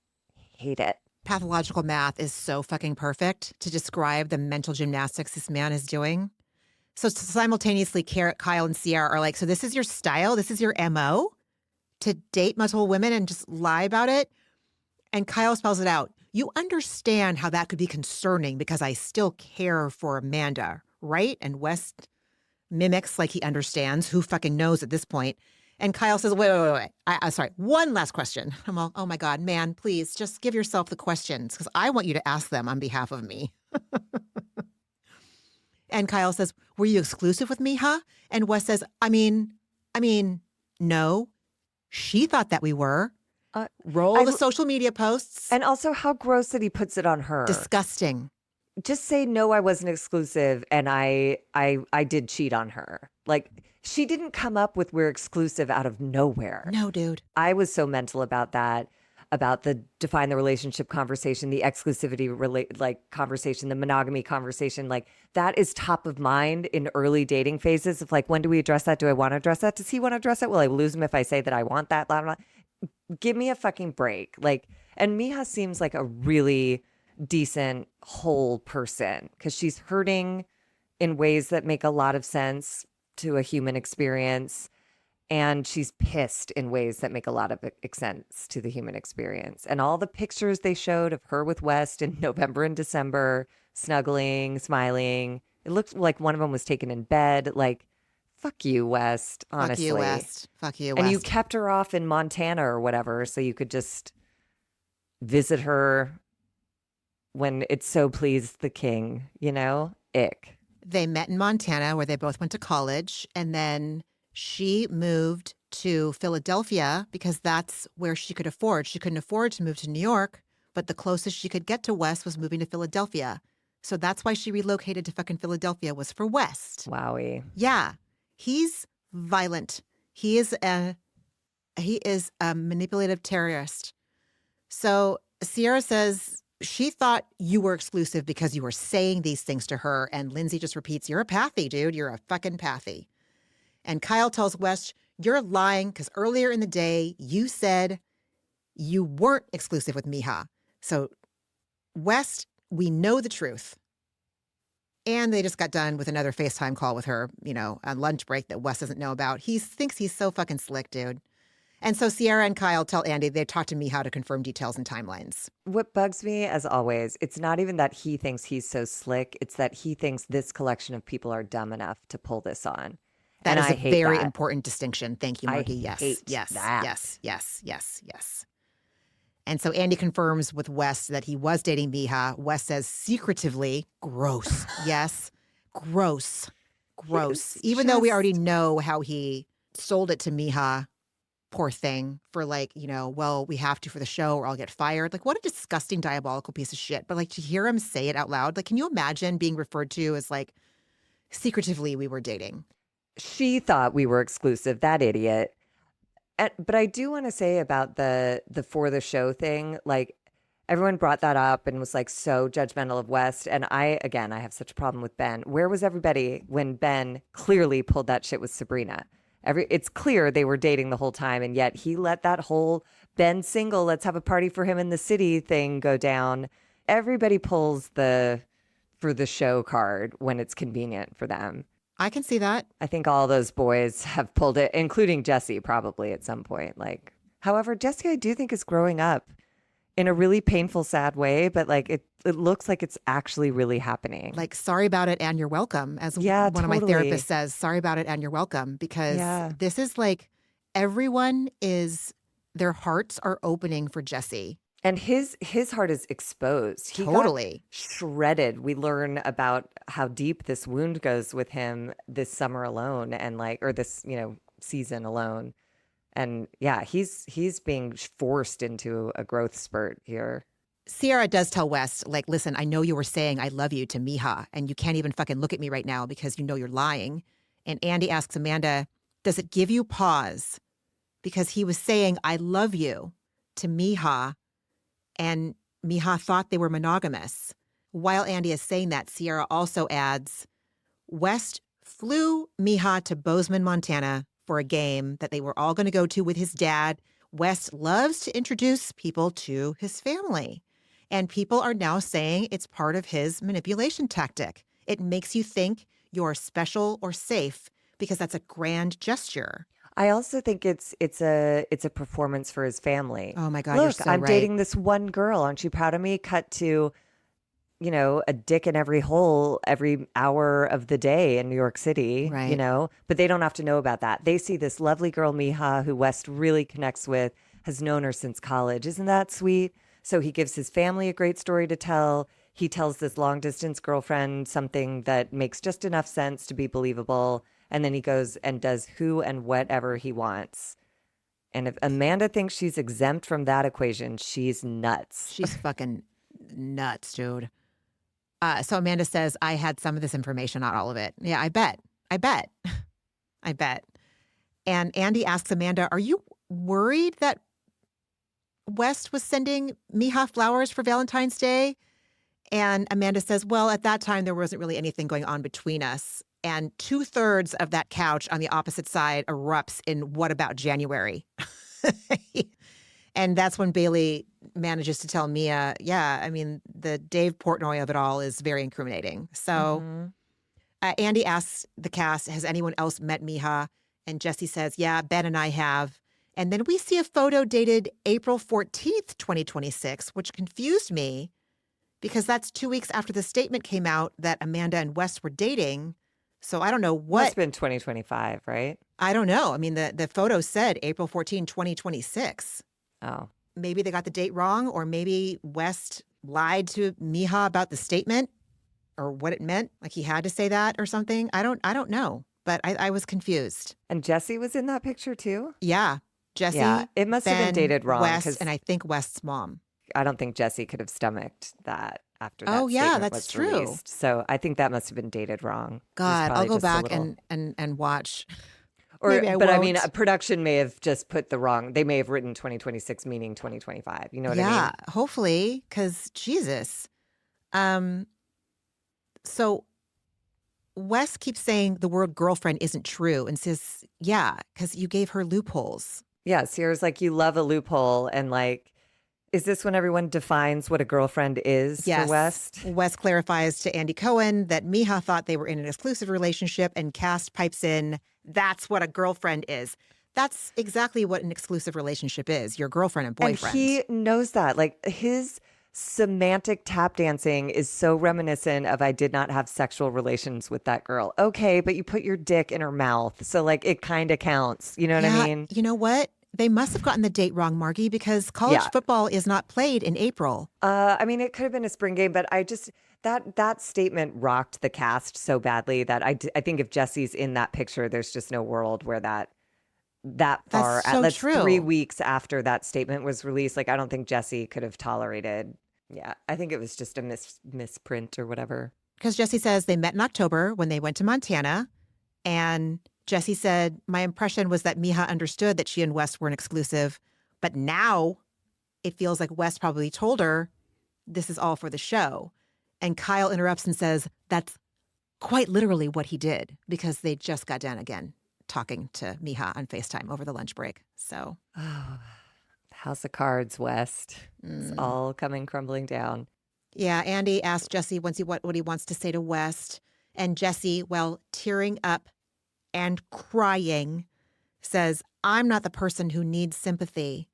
Hate it. Pathological math is so fucking perfect to describe the mental gymnastics this man is doing. So simultaneously, Kyle and Ciara are like, so this is your style? This is your MO? To date multiple women and just lie about it? And Kyle spells it out. you understand how that could be concerning because I still care for Amanda, right? And West mimics like he understands. Who fucking knows at this point? And Kyle says, wait. I'm sorry. One last question. I'm all, oh my God, man, please just give yourself the questions because I want you to ask them on behalf of me. And Kyle says, were you exclusive with Meija? And Wes says, I mean, no. She thought that we were. Roll the social media posts. And also how gross that he puts it on her. Disgusting. Just say, no, I wasn't exclusive. And I did cheat on her. Like, she didn't come up with we're exclusive out of nowhere. No, dude. I was so mental about that, about the define the relationship conversation, the exclusivity conversation, the monogamy conversation. Like, that is top of mind in early dating phases of like, when do we address that? Do I want to address that? Does he want to address it? Will I lose him if I say that I want that? Blah, blah, blah. Give me a fucking break. Like, and Meija seems like a really decent whole person because she's hurting in ways that make a lot of sense to a human experience. And she's pissed in ways that make a lot of sense to the human experience. And all the pictures they showed of her with West in November and December, snuggling, smiling. It looked like one of them was taken in bed. Like, fuck you, West, honestly. Fuck you, West. Fuck you, West. And you kept her off in Montana or whatever so you could just visit her when it so pleased the king, you know? Ick. They met in Montana where they both went to college. And then she moved to Philadelphia because that's where she could afford. She couldn't afford to move to New York, but the closest she could get to West was moving to Philadelphia. So that's why she relocated to fucking Philadelphia, was for West. Wowie. Yeah. He's violent. He is a manipulative terrorist. So Ciara says she thought you were exclusive because you were saying these things to her. And Lindsay just repeats, you're a pathy, dude. You're a fucking pathy. And Kyle tells West, you're lying because earlier in the day, you said you weren't exclusive with Meija. So West, we know the truth. And they just got done with another FaceTime call with her, you know, on lunch break that West doesn't know about. He thinks he's so fucking slick, dude. And so Ciara and Kyle tell Andy they talked to Meija to confirm details and timelines. What bugs me, as always, it's not even that he thinks he's so slick. It's that he thinks this collection of people are dumb enough to pull this on. That and is I a hate very that. important distinction. Thank you, Margie. I Yes, hate yes, that. yes. And so Andy confirms with Wes that he was dating Meija. Wes says secretively, gross. Yes, gross. Even though we already know how he sold it to Meija, poor thing, for like, you know, well, we have to for the show or I'll get fired. Like, what a disgusting, diabolical piece of shit. But like to hear him say it out loud, like, can you imagine being referred to as like secretively we were dating? She thought we were exclusive, that idiot. But I do want to say about the for the show thing, like everyone brought that up and was like so judgmental of West. And I have such a problem with Ben. Where was everybody when Ben clearly pulled that shit with Sabrina? It's clear they were dating the whole time. And yet he let that whole Ben single, let's have a party for him in the city thing go down. Everybody pulls the for the show card when it's convenient for them. I can see that. I think all those boys have pulled it, including Jesse probably at some point. Like, however, Jesse, I do think is growing up in a really painful, sad way, but like it looks like it's actually really happening. Like, sorry about it and you're welcome. As one of my therapists says, sorry about it and you're welcome. Because this is like everyone their hearts are opening for Jesse. And his heart is exposed. He totally got shredded. We learn about how deep this wound goes with him this summer alone, and or this season alone. And yeah, he's being forced into a growth spurt here. Ciara does tell West, like, listen, I know you were saying I love you to Meija, and you can't even fucking look at me right now because you know you're lying. And Andy asks Amanda, does it give you pause? Because he was saying I love you to Meija. And Meija thought they were monogamous. While Andy is saying that, Ciara also adds, West flew Meija to Bozeman, Montana for a game that they were all going to go to with his dad. West loves to introduce people to his family. And people are now saying it's part of his manipulation tactic. It makes you think you're special or safe because that's a grand gesture. I also think it's a performance for his family. Oh my God, Look, you're so I'm right. dating this one girl. Aren't you proud of me? Cut to, a dick in every hole every hour of the day in New York City, Right. but they don't have to know about that. They see this lovely girl, Meija, who West really connects with, has known her since college. Isn't that sweet? So he gives his family a great story to tell. He tells this long distance girlfriend something that makes just enough sense to be believable. And then he goes and does who and whatever he wants. And if Amanda thinks she's exempt from that equation, she's nuts. She's fucking nuts, dude. So Amanda says, I had some of this information, not all of it. Yeah, I bet. I bet. I bet. And Andy asks Amanda, are you worried that West was sending Meija flowers for Valentine's Day? And Amanda says, well, at that time, there wasn't really anything going on between us. And 2/3 of that couch on the opposite side erupts in what about January? And that's when Bailey manages to tell Mia, yeah, I mean, the Dave Portnoy of it all is very incriminating. So Andy asks the cast, has anyone else met Meija? And Jesse says, yeah, Ben and I have. And then we see a photo dated April 14th, 2026, which confused me because that's 2 weeks after the statement came out that Amanda and Wes were dating. So I don't know what. It's been 2025, right? I don't know. I mean, the photo said April 14, 2026. Oh. Maybe they got the date wrong, or maybe West lied to Meija about the statement or what it meant. Like he had to say that or something. I don't know, but I was confused. And Jesse was in that picture too? Yeah. Jesse. Yeah, it must have been Ben, dated wrong. West, and I think West's mom. I don't think Jesse could have stomached that after that Oh, yeah, statement that's was true. released. So I think that must have been dated wrong. It was God, I'll probably go just a back little- and watch. Or, Maybe I but I won't. mean, production may have just put the wrong. They may have written 2026 meaning 2025. You know what I mean? Yeah, hopefully, because Jesus. So Wes keeps saying the word girlfriend isn't true and says, yeah, because you gave her loopholes. Yeah, Ciara's like, you love a loophole, and like, is this when everyone defines what a girlfriend is Yes. for West? Wes clarifies to Andy Cohen that Meija thought they were in an exclusive relationship, and Cast pipes in, that's what a girlfriend is. That's exactly what an exclusive relationship is, your girlfriend and boyfriend. And he knows that. Like his semantic tap dancing is so reminiscent of I did not have sexual relations with that girl. Okay, but you put your dick in her mouth. So like it kind of counts. You know what I mean? You know what? They must have gotten the date wrong, Margie, because college football is not played in April. I mean, it could have been a spring game, but I just that statement rocked the cast so badly that I think if Jesse's in that picture, there's just no world where that far. That's so That's true. 3 weeks after that statement was released. Like I don't think Jesse could have tolerated. Yeah, I think it was just a misprint or whatever. Because Jesse says they met in October when they went to Montana. And Jesse said, my impression was that Meija understood that she and Wes weren't exclusive. But now it feels like Wes probably told her this is all for the show. And Kyle interrupts and says, that's quite literally what he did because they just got done again talking to Meija on FaceTime over the lunch break. So. Oh, House of Cards, West. It's all coming crumbling down. Yeah, Andy asked Jesse what he wants to say to West. And Jesse, well, tearing up and crying, says, I'm not the person who needs sympathy,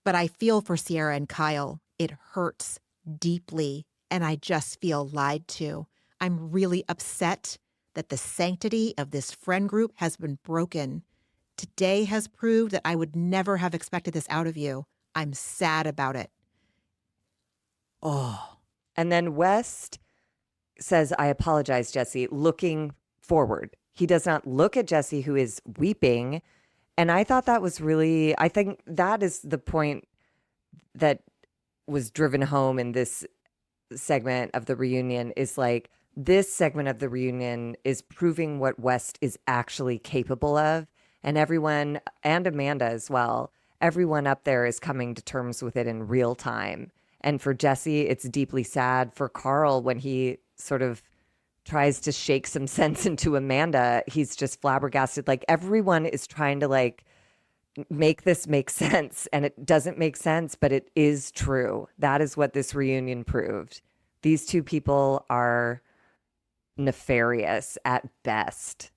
but I feel for Ciara and Kyle. It hurts deeply, and I just feel lied to. I'm really upset that the sanctity of this friend group has been broken. Today has proved that I would never have expected this out of you. I'm sad about it. Oh. And then West says, I apologize, Jesse, looking forward. He does not look at Jesse, who is weeping. And I thought that was really, I think that is the point that was driven home in this segment of the reunion is like, this segment of the reunion is proving what West is actually capable of. And everyone, and Amanda as well, everyone up there is coming to terms with it in real time. And for Jesse, it's deeply sad. For Carl, when he sort of tries to shake some sense into Amanda, he's just flabbergasted. Like everyone is trying to like make this make sense, and it doesn't make sense, but it is true. That is what this reunion proved. These two people are nefarious at best.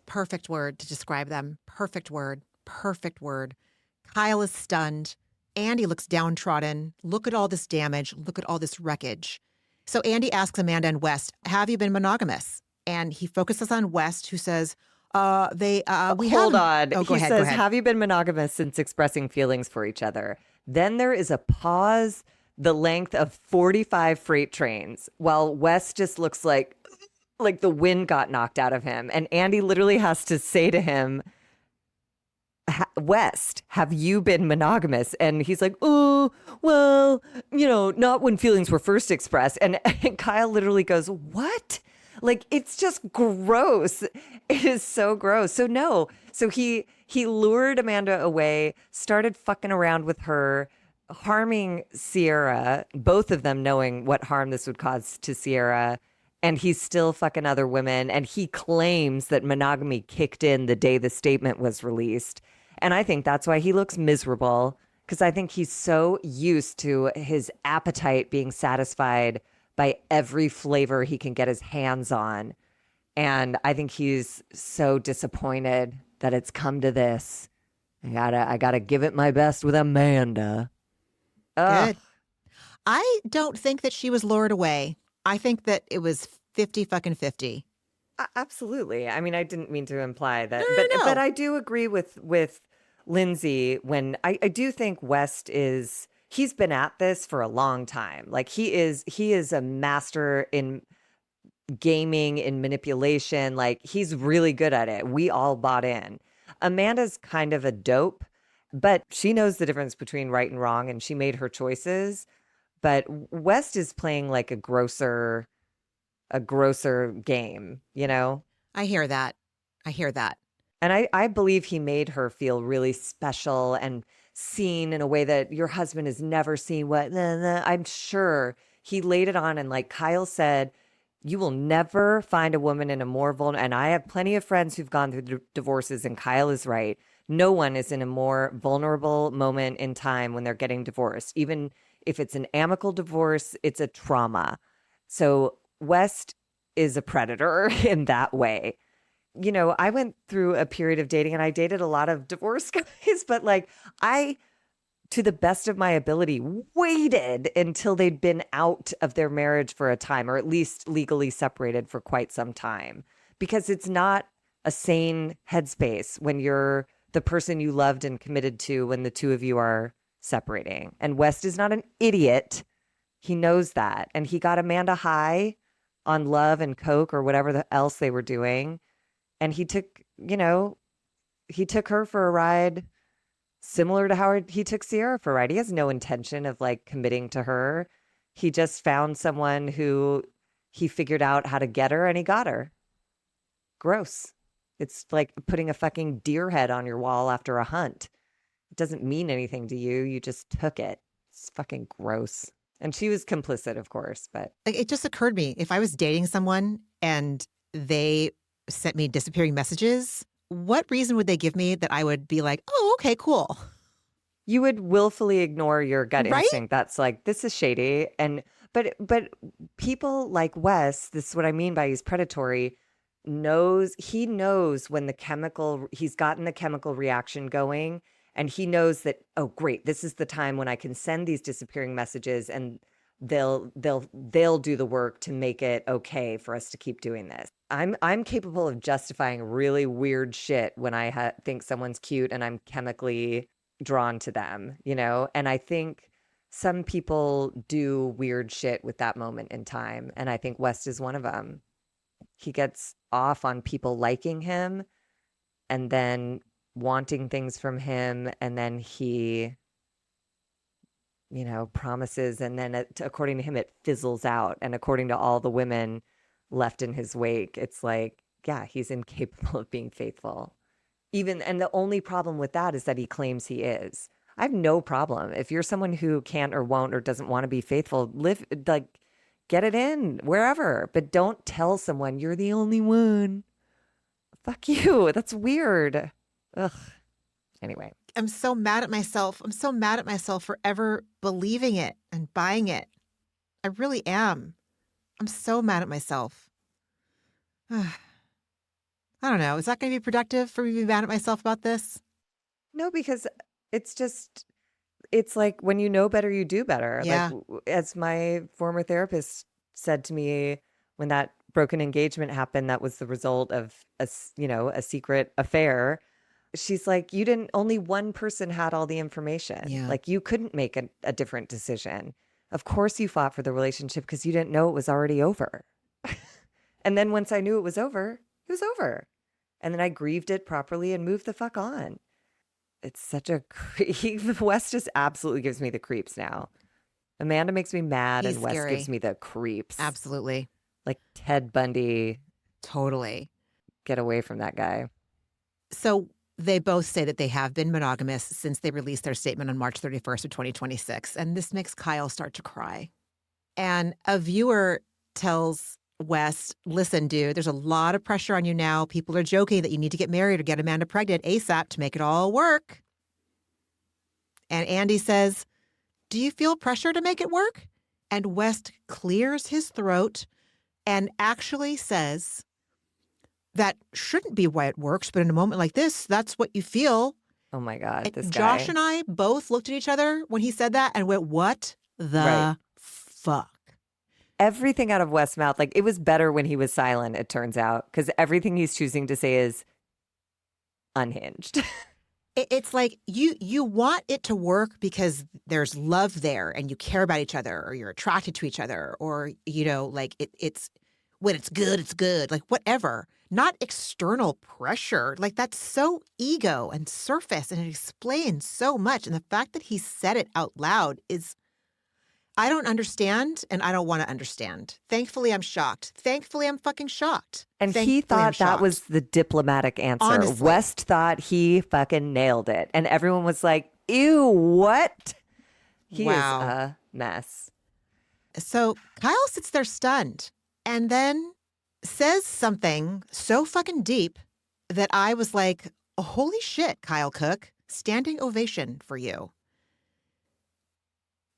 perfect word to describe them. Perfect word. Perfect word. Kyle is stunned. Andy looks downtrodden. Look at all this damage. Look at all this wreckage. So Andy asks Amanda and West, have you been monogamous? And he focuses on West, who says, we Hold on. Oh, go He ahead, says, go ahead. have you been monogamous since expressing feelings for each other? Then there is a pause the length of 45 freight trains while Wes just looks like the wind got knocked out of him. And Andy literally has to say to him, West, have you been monogamous? And he's like, oh, well, not when feelings were first expressed. And Kyle literally goes, what? Like, it's just gross. It is so gross. So no. So he lured Amanda away, started fucking around with her, harming Ciara, both of them knowing what harm this would cause to Ciara. And he's still fucking other women. And he claims that monogamy kicked in the day the statement was released. And I think that's why he looks miserable, because I think he's so used to his appetite being satisfied by every flavor he can get his hands on. And I think he's so disappointed that it's come to this. I gotta give it my best with Amanda. Ugh. Good. I don't think that she was lured away. I think that it was 50-50. Absolutely. I mean, I didn't mean to imply that, No. but I do agree with Lindsay when I do think West he's been at this for a long time. Like he is a master in gaming, in manipulation. Like he's really good at it. We all bought in. Amanda's kind of a dope, but she knows the difference between right and wrong, and she made her choices. But West is playing like a grosser game, I hear that. And I believe he made her feel really special and seen in a way that your husband has never seen. I'm sure he laid it on. And like Kyle said, you will never find a woman in a more vulnerable. And I have plenty of friends who've gone through divorces, and Kyle is right. No one is in a more vulnerable moment in time when they're getting divorced. Even if it's an amicable divorce, it's a trauma. So West is a predator in that way. I went through a period of dating, and I dated a lot of divorced guys, but like I, to the best of my ability, waited until they'd been out of their marriage for a time, or at least legally separated for quite some time, because it's not a sane headspace when you're the person you loved and committed to when the two of you are separating. And West is not an idiot. He knows that. And he got Amanda high on love and coke or whatever else they were doing. And he took her for a ride similar to how he took Ciara for a ride. He has no intention of like committing to her. He just found someone who he figured out how to get her, and he got her. Gross. It's like putting a fucking deer head on your wall after a hunt. It doesn't mean anything to you. You just took it. It's fucking gross. And she was complicit, of course, but Like, it just occurred to me, if I was dating someone and they sent me disappearing messages, what reason would they give me that I would be like, oh, okay, cool? you would willfully ignor your gut Right? instinct. That's like, this is shady. And but people like Wes, this is what I mean by he's predatory, he knows when he's gotten the chemical reaction going, and he knows that, oh great, this is the time when I can send these disappearing messages, and they'll do the work to make it okay for us to keep doing this. I'm capable of justifying really weird shit when I think someone's cute and I'm chemically drawn to them, and I think some people do weird shit with that moment in time, and I think West is one of them. He gets off on people liking him and then wanting things from him, and then he promises, and then according to him it fizzles out, and according to all the women left in his wake, it's like, yeah, he's incapable of being faithful. And the only problem with that is that he claims he is. I have no problem if you're someone who can't or won't or doesn't want to be faithful. Get it in wherever, but don't tell someone you're the only one. Fuck you. That's weird. Ugh. Anyway. I'm so mad at myself. I'm so mad at myself for ever believing it and buying it. I really am. I'm so mad at myself. I don't know. Is that going to be productive for me to be mad at myself about this? No, because it's like when you know better, you do better. Yeah. Like, as my former therapist said to me when that broken engagement happened, that was the result of a secret affair. She's like, only one person had all the information. Yeah. Like, you couldn't make a different decision. Of course you fought for the relationship because you didn't know it was already over. And then once I knew it was over, it was over. And then I grieved it properly and moved the fuck on. It's such a creep. Wes just absolutely gives me the creeps now. Amanda makes me mad He's and Wes scary. gives me the creeps. Absolutely. Like Ted Bundy. Totally. Get away from that guy. So they both say that they have been monogamous since they released their statement on March 31st of 2026. And this makes Kyle start to cry. And a viewer tells Wes, listen, dude, there's a lot of pressure on you now. People are joking that you need to get married or get Amanda pregnant ASAP to make it all work. And Andy says, do you feel pressure to make it work? And Wes clears his throat and actually says, that shouldn't be why it works, but in a moment like this, that's what you feel. Oh my God, this guy. Josh and I both looked at each other when he said that and went, what the fuck? Everything out of Wes' mouth, like, it was better when he was silent, it turns out, because everything he's choosing to say is unhinged. It's like you want it to work because there's love there and you care about each other or you're attracted to each other or, like it's when it's good, like whatever. Not external pressure. Like that's so ego and surface and it explains so much. And the fact that he said it out loud is, I don't understand and I don't want to understand. Thankfully, I'm shocked. Thankfully, I'm fucking shocked. And Thankfully, he thought I'm that shocked. was the diplomatic answer. Honestly. West thought he fucking nailed it. And everyone was like, ew, what? He Wow. is a mess. So Kyle sits there stunned and then says something so fucking deep that I was like, oh, holy shit, Kyle Cook, standing ovation for you.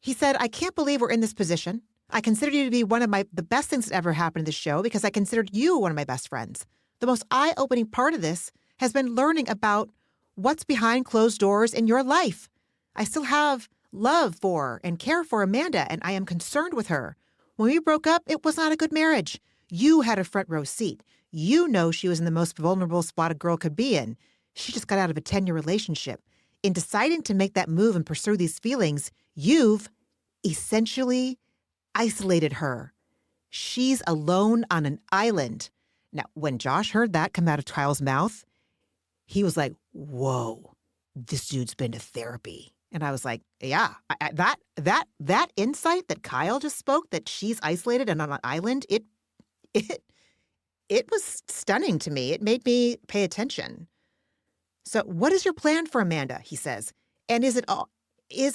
He said, I can't believe we're in this position. I consider you to be one of the best things that ever happened to this show because I considered you one of my best friends. The most eye-opening part of this has been learning about what's behind closed doors in your life. I still have love for and care for Amanda, and I am concerned with her. When we broke up, it was not a good marriage. You had a front row seat. You know she was in the most vulnerable spot a girl could be in. She just got out of a 10-year relationship. In deciding to make that move and pursue these feelings, you've essentially isolated her. She's alone on an island. Now, when Josh heard that come out of Kyle's mouth, he was like, whoa, this dude's been to therapy. And I was like, yeah, that insight that Kyle just spoke, that she's isolated and on an island, it was stunning to me. It made me pay attention. So what is your plan for Amanda? He says. And is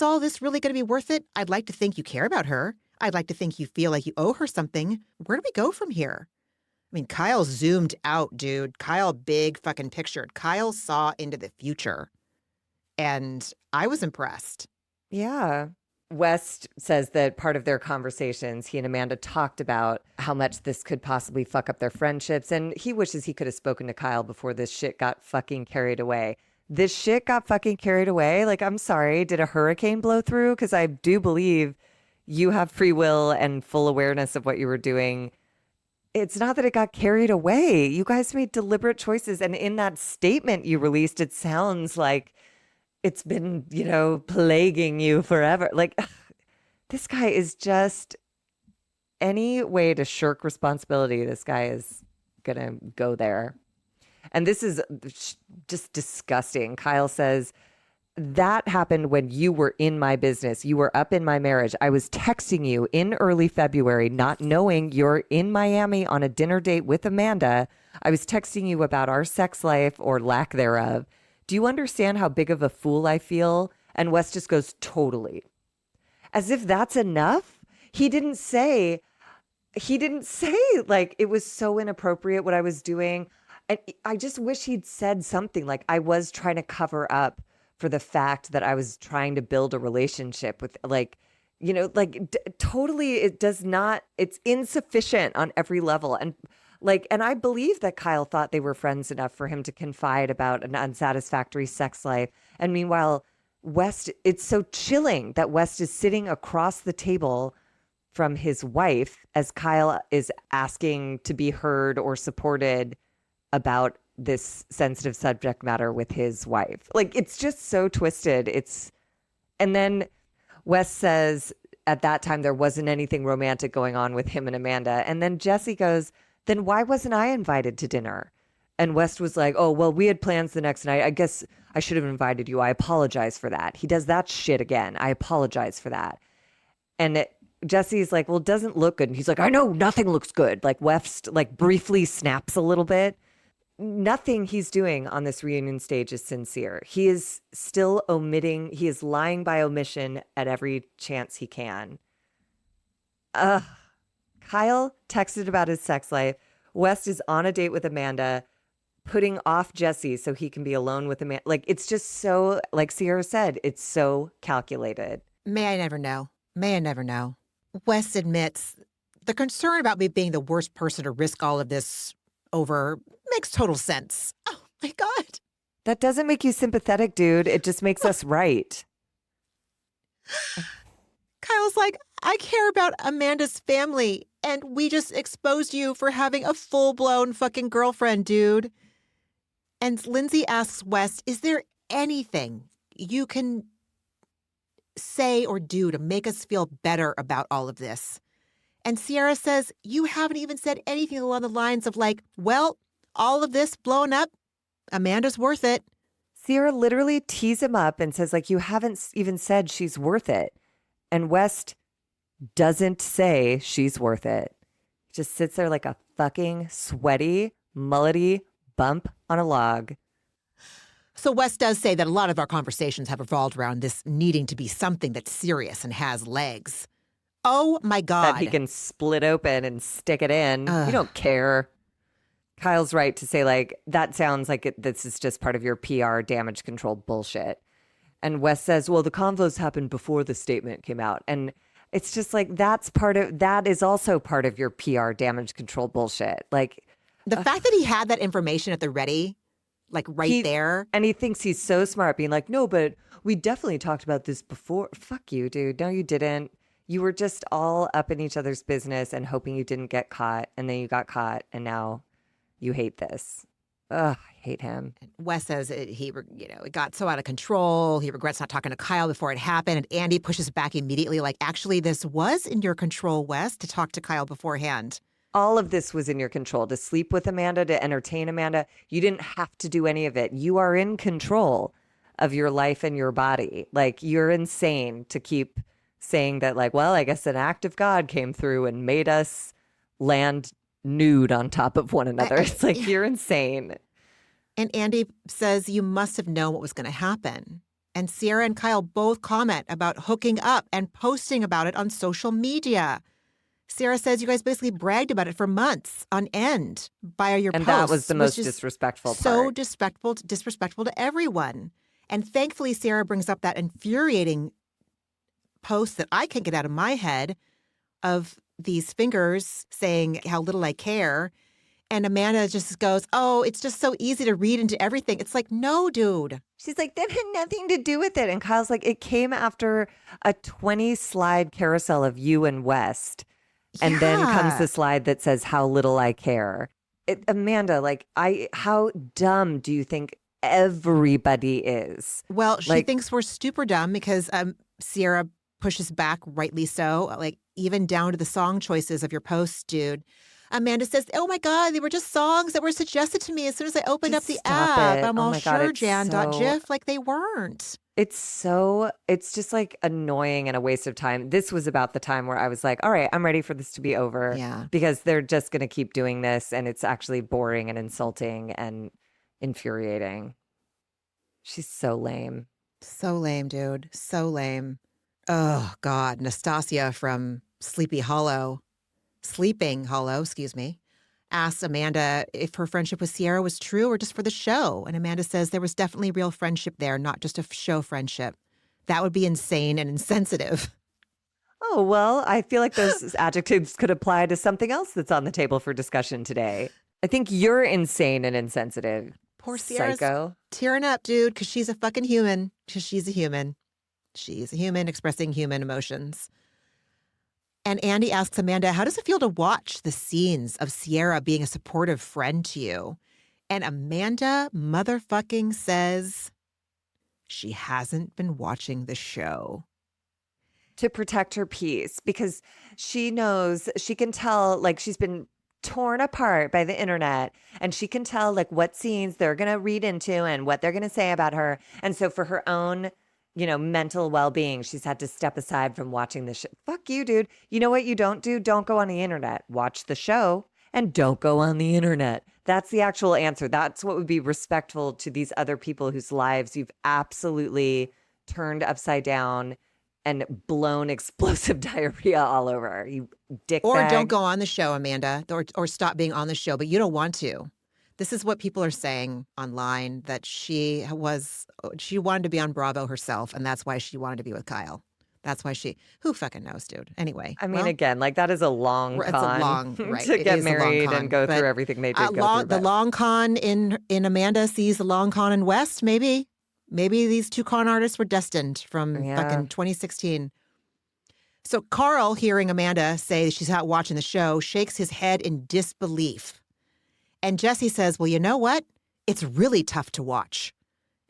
all this really going to be worth it? I'd like to think you care about her. I'd like to think you feel like you owe her something. Where do we go from here? I mean, Kyle zoomed out, dude. Kyle big fucking pictured. Kyle saw into the future. And I was impressed. Yeah. West says that part of their conversations, he and Amanda talked about how much this could possibly fuck up their friendships. And he wishes he could have spoken to Kyle before this shit got fucking carried away. This shit got fucking carried away. Like, I'm sorry. Did a hurricane blow through? Because I do believe you have free will and full awareness of what you were doing. It's not that it got carried away. You guys made deliberate choices. And in that statement you released, it sounds like it's been, plaguing you forever. Like, this guy is just any way to shirk responsibility. This guy is going to go there. And this is just disgusting. Kyle says, that happened when you were in my business. You were up in my marriage. I was texting you in early February, not knowing you're in Miami on a dinner date with Amanda. I was texting you about our sex life or lack thereof. Do you understand how big of a fool I feel? And Wes just goes, totally. As if that's enough. He didn't say like it was so inappropriate what I was doing. And I just wish he'd said something like I was trying to cover up for the fact that I was trying to build a relationship with totally it does not, it's insufficient on every level. And Like, and I believe that Kyle thought they were friends enough for him to confide about an unsatisfactory sex life. And meanwhile, West, it's so chilling that West is sitting across the table from his wife as Kyle is asking to be heard or supported about this sensitive subject matter with his wife. Like, it's just so twisted. And then West says at that time there wasn't anything romantic going on with him and Amanda. And then Jesse goes, then why wasn't I invited to dinner? And West was like, oh, well, we had plans the next night. I guess I should have invited you. I apologize for that. He does that shit again. I apologize for that. And Jesse's like, well, it doesn't look good. And he's like, I know nothing looks good. Like West like briefly snaps a little bit. Nothing he's doing on this reunion stage is sincere. He is still omitting. He is lying by omission at every chance he can. Kyle texted about his sex life. West is on a date with Amanda, putting off Jesse so he can be alone with Amanda. Like, it's just so, like Ciara said, it's so calculated. May I never know. May I never know. West admits the concern about me being the worst person to risk all of this over makes total sense. Oh, my God. That doesn't make you sympathetic, dude. It just makes us right. Kyle's like, I care about Amanda's family, and we just exposed you for having a full-blown fucking girlfriend, dude. And Lindsay asks West, is there anything you can say or do to make us feel better about all of this? And Ciara says, you haven't even said anything along the lines of like, well, all of this blown up, Amanda's worth it. Ciara literally tees him up and says, like, you haven't even said she's worth it. And West doesn't say she's worth it. He just sits there like a fucking sweaty, mullety bump on a log. So West does say that a lot of our conversations have revolved around this needing to be something that's serious and has legs. Oh, my God. That he can split open and stick it in. You don't care. Kyle's right to say, like, that sounds like this is just part of your PR damage control bullshit. And West says, well, the convos happened before the statement came out. And it's just like, that is also part of your PR damage control bullshit. Like, the fact that he had that information at the ready, like there. And he thinks he's so smart being like, no, but we definitely talked about this before. Fuck you, dude. No, you didn't. You were just all up in each other's business and hoping you didn't get caught. And then you got caught. And now you hate this. Ugh, I hate him. Wes says it got so out of control. He regrets not talking to Kyle before it happened. And Andy pushes back immediately like, actually, this was in your control, Wes, to talk to Kyle beforehand. All of this was in your control. To sleep with Amanda, to entertain Amanda. You didn't have to do any of it. You are in control of your life and your body. Like, you're insane to keep saying that, like, well, I guess an act of God came through and made us land nude on top of one another. It's like, you're insane. And Andy says, you must have known what was going to happen. And Ciara and Kyle both comment about hooking up and posting about it on social media. Ciara says you guys basically bragged about it for months on end via your posts. And that was the most disrespectful part. So disrespectful to everyone. And thankfully, Ciara brings up that infuriating post that I can't get out of my head of these fingers saying how little I care. And Amanda just goes, oh, it's just so easy to read into everything. It's like, no, dude. She's like, that had nothing to do with it. And Kyle's like, it came after a 20-slide carousel of you and West. And then comes the slide that says how little I care. Amanda, like, how dumb do you think everybody is? Well, she thinks we're super dumb because Ciara pushes back, rightly so, like even down to the song choices of your posts, dude. Amanda says, oh my God, they were just songs that were suggested to me as soon as I opened up the app. I'm all sure, Jan.gif, like they weren't. It's just like annoying and a waste of time. This was about the time where I was like, all right, I'm ready for this to be over. Yeah. Because they're just going to keep doing this and it's actually boring and insulting and infuriating. She's so lame. So lame, dude. So lame. Oh, God. Nastasia from Sleeping Hollow, asks Amanda if her friendship with Ciara was true or just for the show. And Amanda says there was definitely real friendship there, not just a show friendship. That would be insane and insensitive. Oh, well, I feel like those adjectives could apply to something else that's on the table for discussion today. I think you're insane and insensitive. Poor Ciara's psycho. tearing up, dude, because she's a fucking human. Because she's a human. She's a human expressing human emotions. And Andy asks Amanda, how does it feel to watch the scenes of Ciara being a supportive friend to you? And Amanda motherfucking says she hasn't been watching the show. To protect her peace, because she knows, she can tell, like, she's been torn apart by the internet, and she can tell, like, what scenes they're going to read into and what they're going to say about her. And so for her own, mental well-being, she's had to step aside from watching the show. Fuck you, dude. You know what you don't do? Don't go on the internet. Watch the show and don't go on the internet. That's the actual answer. That's what would be respectful to these other people whose lives you've absolutely turned upside down and blown explosive diarrhea all over. You dickbag. Or don't go on the show, Amanda, or stop being on the show, but you don't want to. This is what people are saying online, that she wanted to be on Bravo herself, and that's why she wanted to be with Kyle. That's why who fucking knows, dude? Anyway. I mean, again, like, that is a long con. It's a long, right. To get married and go through everything they did go through. The long con in Amanda sees the long con in West, maybe. Maybe these two con artists were destined from fucking 2016. So Carl, hearing Amanda say she's not watching the show, shakes his head in disbelief. And Jesse says, well, you know what? It's really tough to watch.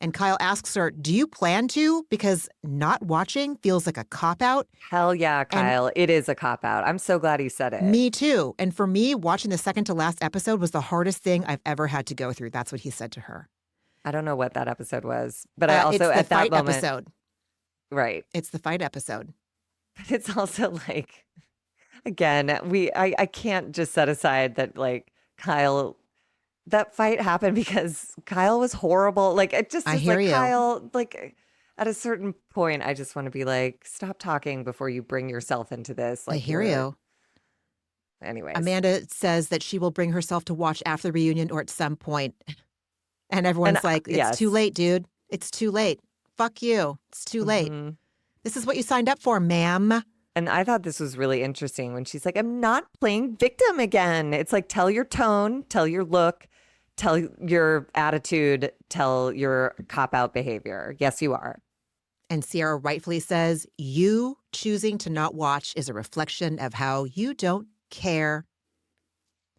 And Kyle asks her, do you plan to? Because not watching feels like a cop-out. Hell yeah, Kyle. It is a cop-out. I'm so glad he said it. Me too. And for me, watching the second to last episode was the hardest thing I've ever had to go through. That's what he said to her. I don't know what that episode was, but I also, it's at the that fight moment. Episode. Right. It's the fight episode. But it's also like, again, I can't just set aside that, like, Kyle, that fight happened because Kyle was horrible. Like, it just I is hear like you. Kyle, like, at a certain point, I just want to be like, stop talking before you bring yourself into this. Like, I hear you. Anyways. Amanda says that she will bring herself to watch after the reunion or at some point. And everyone's like, it's too late, dude. It's too late. Fuck you. It's too late. This is what you signed up for, ma'am. And I thought this was really interesting when she's like, I'm not playing victim again. It's like, tell your tone, tell your look, tell your attitude, tell your cop-out behavior. Yes, you are. And Ciara rightfully says, you choosing to not watch is a reflection of how you don't care.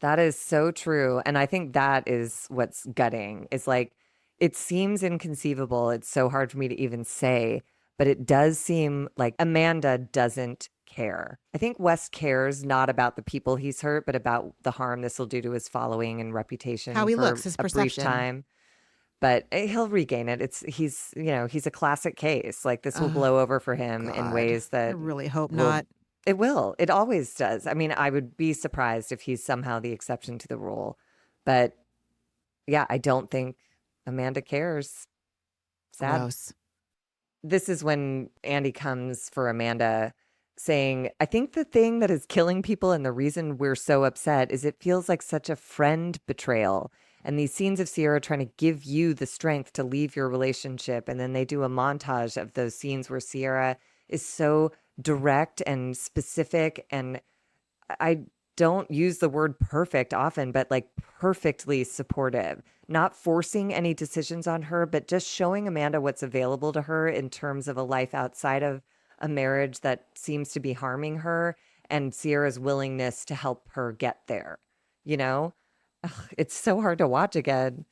That is so true. And I think that is what's gutting. It's like, it seems inconceivable. It's so hard for me to even say, but it does seem like Amanda doesn't care. I think Wes cares not about the people he's hurt, but about the harm this will do to his following and reputation. How he for looks, his a perception. brief time. But he'll regain it. He's a classic case. Like, this will blow over for him in ways that I really hope not. It will. It always does. I mean, I would be surprised if he's somehow the exception to the rule. But yeah, I don't think Amanda cares. Sad. Gross. This is when Andy comes for Amanda saying, I think the thing that is killing people and the reason we're so upset is it feels like such a friend betrayal. And these scenes of Ciara trying to give you the strength to leave your relationship. And then they do a montage of those scenes where Ciara is so direct and specific. And I don't use the word perfect often, but like perfectly supportive, not forcing any decisions on her, but just showing Amanda what's available to her in terms of a life outside of a marriage that seems to be harming her, and Ciara's willingness to help her get there. It's so hard to watch again.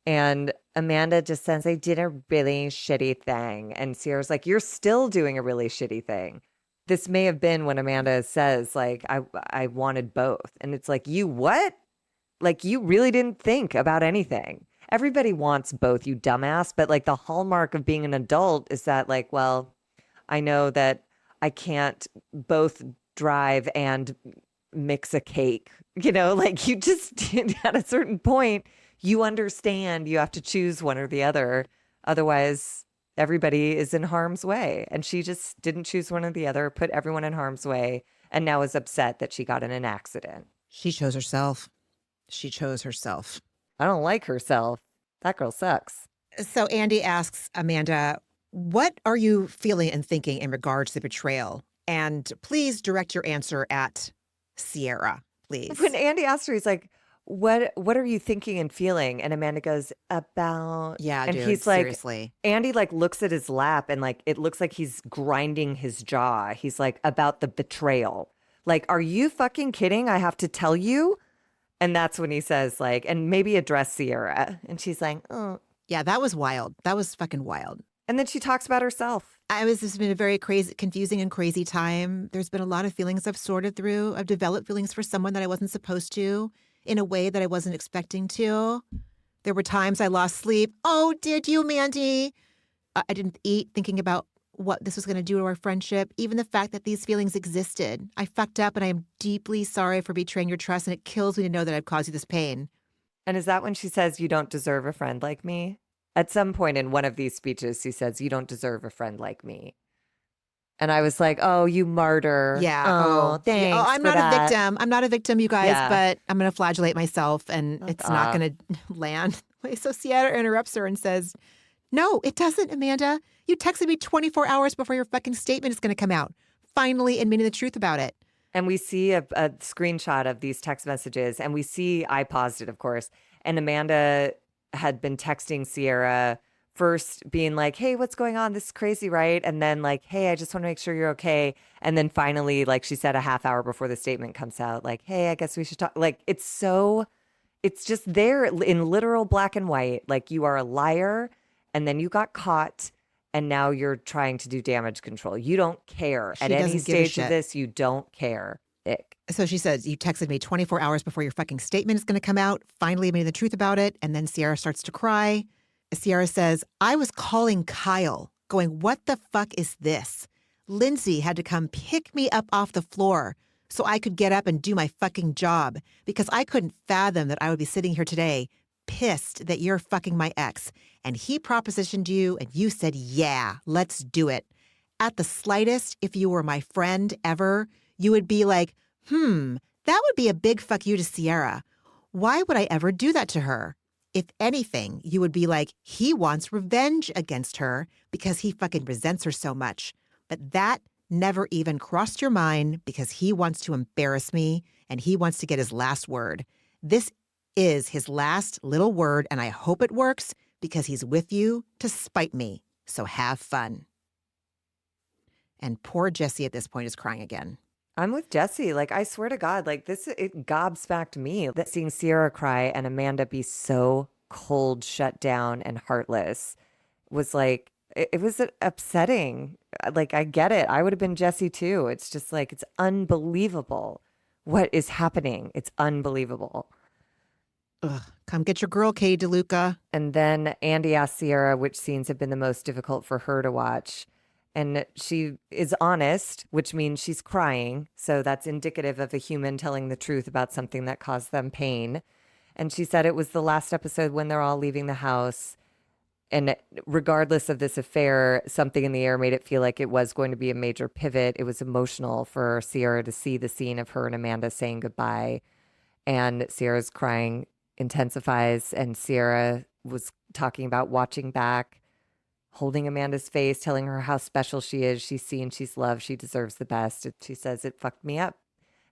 And Amanda just says, I did a really shitty thing. And Ciara's like, you're still doing a really shitty thing. This may have been when Amanda says, like, I wanted both. And it's like, you what? Like, you really didn't think about anything. Everybody wants both, you dumbass. But like, the hallmark of being an adult is that, like, well, I know that I can't both drive and mix a cake. Like, you just, at a certain point, you understand you have to choose one or the other. Otherwise, everybody is in harm's way. And she just didn't choose one or the other, put everyone in harm's way, and now is upset that she got in an accident. She chose herself. She chose herself. I don't like herself. That girl sucks. So Andy asks Amanda, what are you feeling and thinking in regards to the betrayal? And please direct your answer at Ciara, please. When Andy asked her, he's like, what are you thinking and feeling? And Amanda goes, about. Yeah, and dude, he's like, seriously. Andy like looks at his lap and like it looks like he's grinding his jaw. He's like, about the betrayal. Like, are you fucking kidding? I have to tell you. And that's when he says, like, and maybe address Ciara. And she's like, oh. Yeah, that was wild. That was fucking wild. And then she talks about herself. This has been a very crazy, confusing and crazy time. There's been a lot of feelings I've sorted through. I've developed feelings for someone that I wasn't supposed to in a way that I wasn't expecting to. There were times I lost sleep. Oh, did you, Mandy? I didn't eat thinking about what this was going to do to our friendship. Even the fact that these feelings existed. I fucked up and I am deeply sorry for betraying your trust. And it kills me to know that I've caused you this pain. And is that when she says, you don't deserve a friend like me? At some point in one of these speeches, she says, you don't deserve a friend like me. And I was like, oh, you martyr. Yeah. Oh, thanks. Oh, I'm for not that. a victim. I'm not a victim, you guys, Yeah. but I'm going to flagellate myself and That's it's not going to land. So Ciara interrupts her and says, no, it doesn't, Amanda. You texted me 24 hours before your fucking statement is going to come out. Finally admitting the truth about it. And we see a screenshot of these text messages, and we see, I paused it, of course, and Amanda had been texting Ciara first being like, hey, what's going on? This is crazy, right? And then like, hey, I just want to make sure you're okay. And then finally, like she said a half hour before the statement comes out, like, hey, I guess we should talk. Like, it's just there in literal black and white. Like, you are a liar, and then you got caught, and now you're trying to do damage control. You don't care. She At any doesn't give a stage of shit. this, you don't care. Ick. So she says, you texted me 24 hours before your fucking statement is going to come out. Finally admitting the truth about it. And then Ciara starts to cry. Ciara says, I was calling Kyle, going, what the fuck is this? Lindsay had to come pick me up off the floor so I could get up and do my fucking job because I couldn't fathom that I would be sitting here today pissed that you're fucking my ex. And he propositioned you and you said, yeah, let's do it. At the slightest, if you were my friend ever, you would be like, that would be a big fuck you to Ciara. Why would I ever do that to her? If anything, you would be like, he wants revenge against her because he fucking resents her so much. But that never even crossed your mind because he wants to embarrass me and he wants to get his last word. This is his last little word, and I hope it works because he's with you to spite me. So have fun. And poor Jessie at this point is crying again. I'm with Jessie. Like, I swear to God, like this, it gobsmacked me that seeing Ciara cry and Amanda be so cold, shut down, and heartless was like, it was upsetting. Like, I get it. I would have been Jessie too. It's just like, it's unbelievable what is happening. It's unbelievable. Ugh, come get your girl, Katie DeLuca. And then Andy asked Ciara which scenes have been the most difficult for her to watch. And she is honest, which means she's crying. So that's indicative of a human telling the truth about something that caused them pain. And she said it was the last episode when they're all leaving the house. And regardless of this affair, something in the air made it feel like it was going to be a major pivot. It was emotional for Ciara to see the scene of her and Amanda saying goodbye. And Ciara's crying intensifies. And Ciara was talking about watching back, holding Amanda's face, telling her how special she is. She's seen, she's loved, she deserves the best. She says, it fucked me up.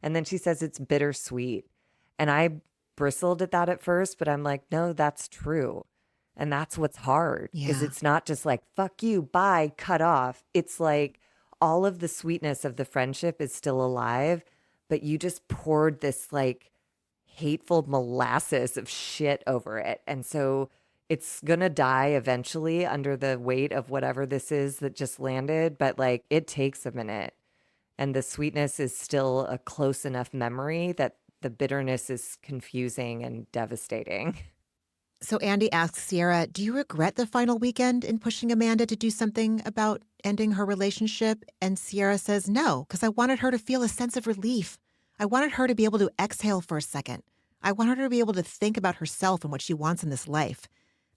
And then she says, it's bittersweet. And I bristled at that at first, but I'm like, no, that's true. And that's what's hard, is it's not just like, fuck you, bye, cut off. It's like all of the sweetness of the friendship is still alive, but you just poured this like hateful molasses of shit over it. And so it's going to die eventually under the weight of whatever this is that just landed. But like, it takes a minute. And the sweetness is still a close enough memory that the bitterness is confusing and devastating. So Andy asks Ciara, do you regret the final weekend in pushing Amanda to do something about ending her relationship? And Ciara says, no, because I wanted her to feel a sense of relief. I wanted her to be able to exhale for a second. I want her to be able to think about herself and what she wants in this life.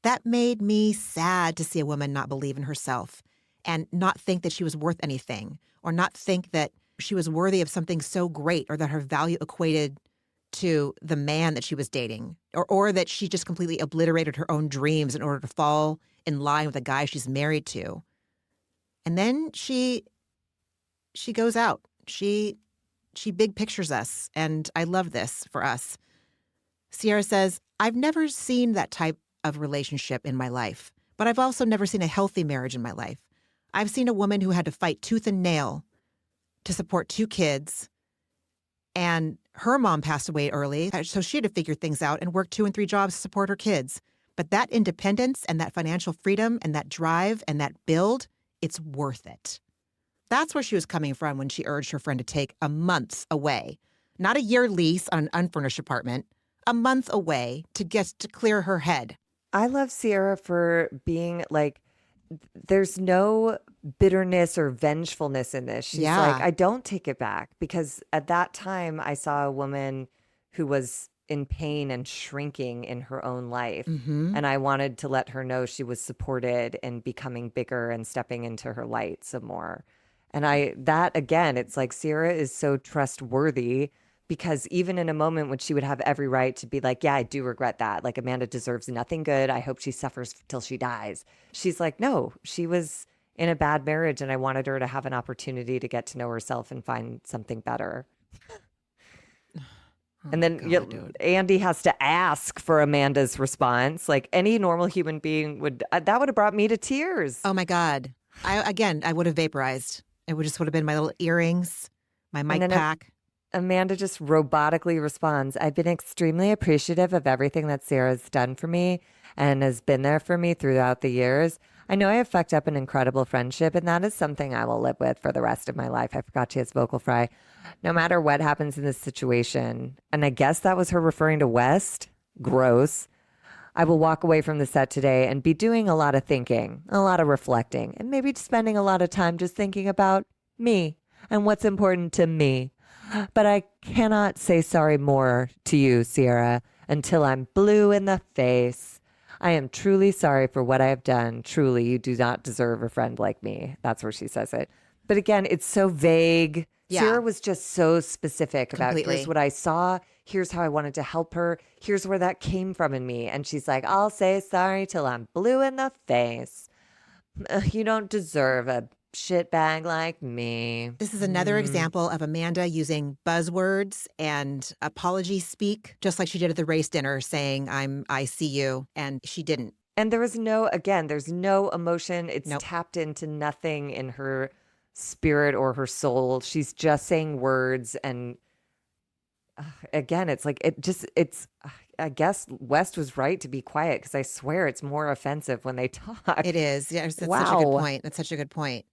That made me sad to see a woman not believe in herself and not think that she was worth anything, or not think that she was worthy of something so great, or that her value equated to the man that she was dating, or that she just completely obliterated her own dreams in order to fall in line with the guy she's married to. And then she she goes out. She big pictures us, and I love this for us. Ciara says, I've never seen that type of relationship in my life, but I've also never seen a healthy marriage in my life. I've seen a woman who had to fight tooth and nail to support 2 kids, and her mom passed away early, so she had to figure things out and work 2 and 3 jobs to support her kids. But that independence and that financial freedom and that drive and that build, it's worth it. That's where she was coming from when she urged her friend to take a month away. Not a year lease on an unfurnished apartment, a month away to clear her head. I love Ciara for being like, there's no bitterness or vengefulness in this. She's like, I don't take it back, because at that time I saw a woman who was in pain and shrinking in her own life. Mm-hmm. And I wanted to let her know she was supported and becoming bigger and stepping into her light some more. And that again, it's like Ciara is so trustworthy, because even in a moment when she would have every right to be like, yeah, I do regret that. Like, Amanda deserves nothing good. I hope she suffers till she dies. She's like, no, she was in a bad marriage and I wanted her to have an opportunity to get to know herself and find something better. And then Andy has to ask for Amanda's response. Like any normal human being would, that would have brought me to tears. Oh my God. I would have vaporized. It would have been my little earrings, my mic pack. Amanda just robotically responds, I've been extremely appreciative of everything that Ciara's done for me and has been there for me throughout the years. I know I have fucked up an incredible friendship, and that is something I will live with for the rest of my life. I forgot she has vocal fry. No matter what happens in this situation, and I guess that was her referring to West. Gross. I will walk away from the set today and be doing a lot of thinking, a lot of reflecting, and maybe spending a lot of time just thinking about me and what's important to me. But I cannot say sorry more to you, Ciara, until I'm blue in the face. I am truly sorry for what I have done. Truly, you do not deserve a friend like me. That's where she says it. But again, it's so vague. Yeah. Ciara was just so specific about Completely. here's what I saw. Here's how I wanted to help her. Here's where that came from in me. And she's like, I'll say sorry till I'm blue in the face. You don't deserve a shitbag like me. This is another example of Amanda using buzzwords and apology speak, just like she did at the race dinner, saying, I see you. And she didn't. And there's no emotion. It's Nope. tapped into nothing in her spirit or her soul. She's just saying words. And again, it's like, I guess West was right to be quiet, because I swear it's more offensive when they talk. It is. Yeah, that's such a Wow. good point. That's such a good point.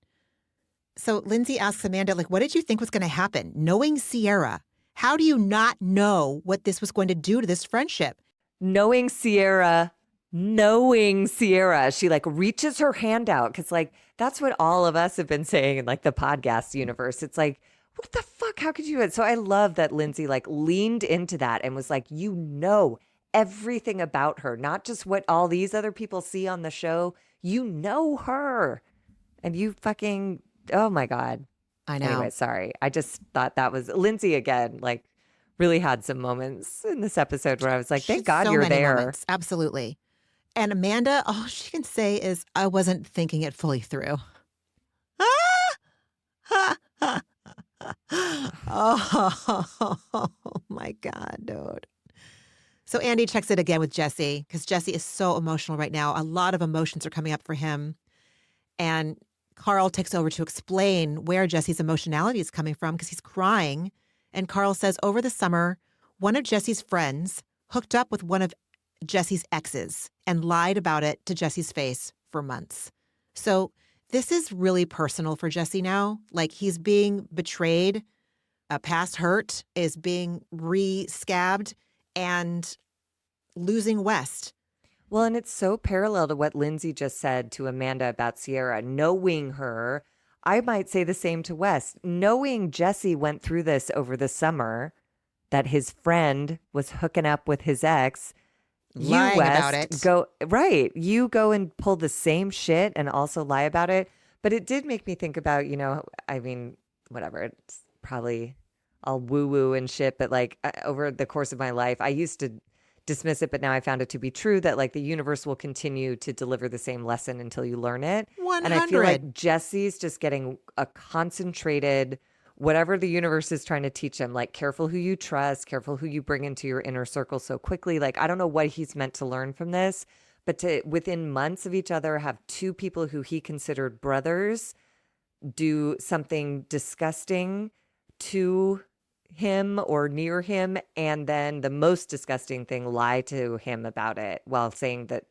So Lindsay asks Amanda, like, what did you think was going to happen? Knowing Ciara, how do you not know what this was going to do to this friendship? Knowing Ciara, she like reaches her hand out, because like that's what all of us have been saying in like the podcast universe. It's like, what the fuck? How could you? So I love that Lindsay like leaned into that and was like, you know everything about her, not just what all these other people see on the show. You know her, and you fucking, oh my God. I know. Anyway, sorry. I just thought that was Lindsay again, like really had some moments in this episode where I was like, thank God so you're many there. moments. Absolutely. And Amanda, all she can say is, I wasn't thinking it fully through. Oh my God, dude. So Andy checks it again with Jesse, because Jesse is so emotional right now. A lot of emotions are coming up for him. And Carl takes over to explain where Jesse's emotionality is coming from, because he's crying. And Carl says, over the summer, one of Jesse's friends hooked up with one of Jesse's exes and lied about it to Jesse's face for months. So this is really personal for Jesse now. Like, he's being betrayed. A past hurt is being re-scabbed and losing West. Well, and it's so parallel to what Lindsay just said to Amanda about Ciara. Knowing her, I might say the same to West. Knowing Jesse went through this over the summer, that his friend was hooking up with his ex, Lying about it. You go and pull the same shit and also lie about it. But it did make me think about, I mean, whatever. It's probably all woo-woo and shit. But like over the course of my life, I used to dismiss it, but now I found it to be true that like the universe will continue to deliver the same lesson until you learn it. 100. And I feel like Jesse's just getting a concentrated, whatever the universe is trying to teach him, like careful who you trust, careful who you bring into your inner circle so quickly. Like, I don't know what he's meant to learn from this, but to within months of each other have two people who he considered brothers do something disgusting to him or near him, and then the most disgusting thing, lie to him about it while saying that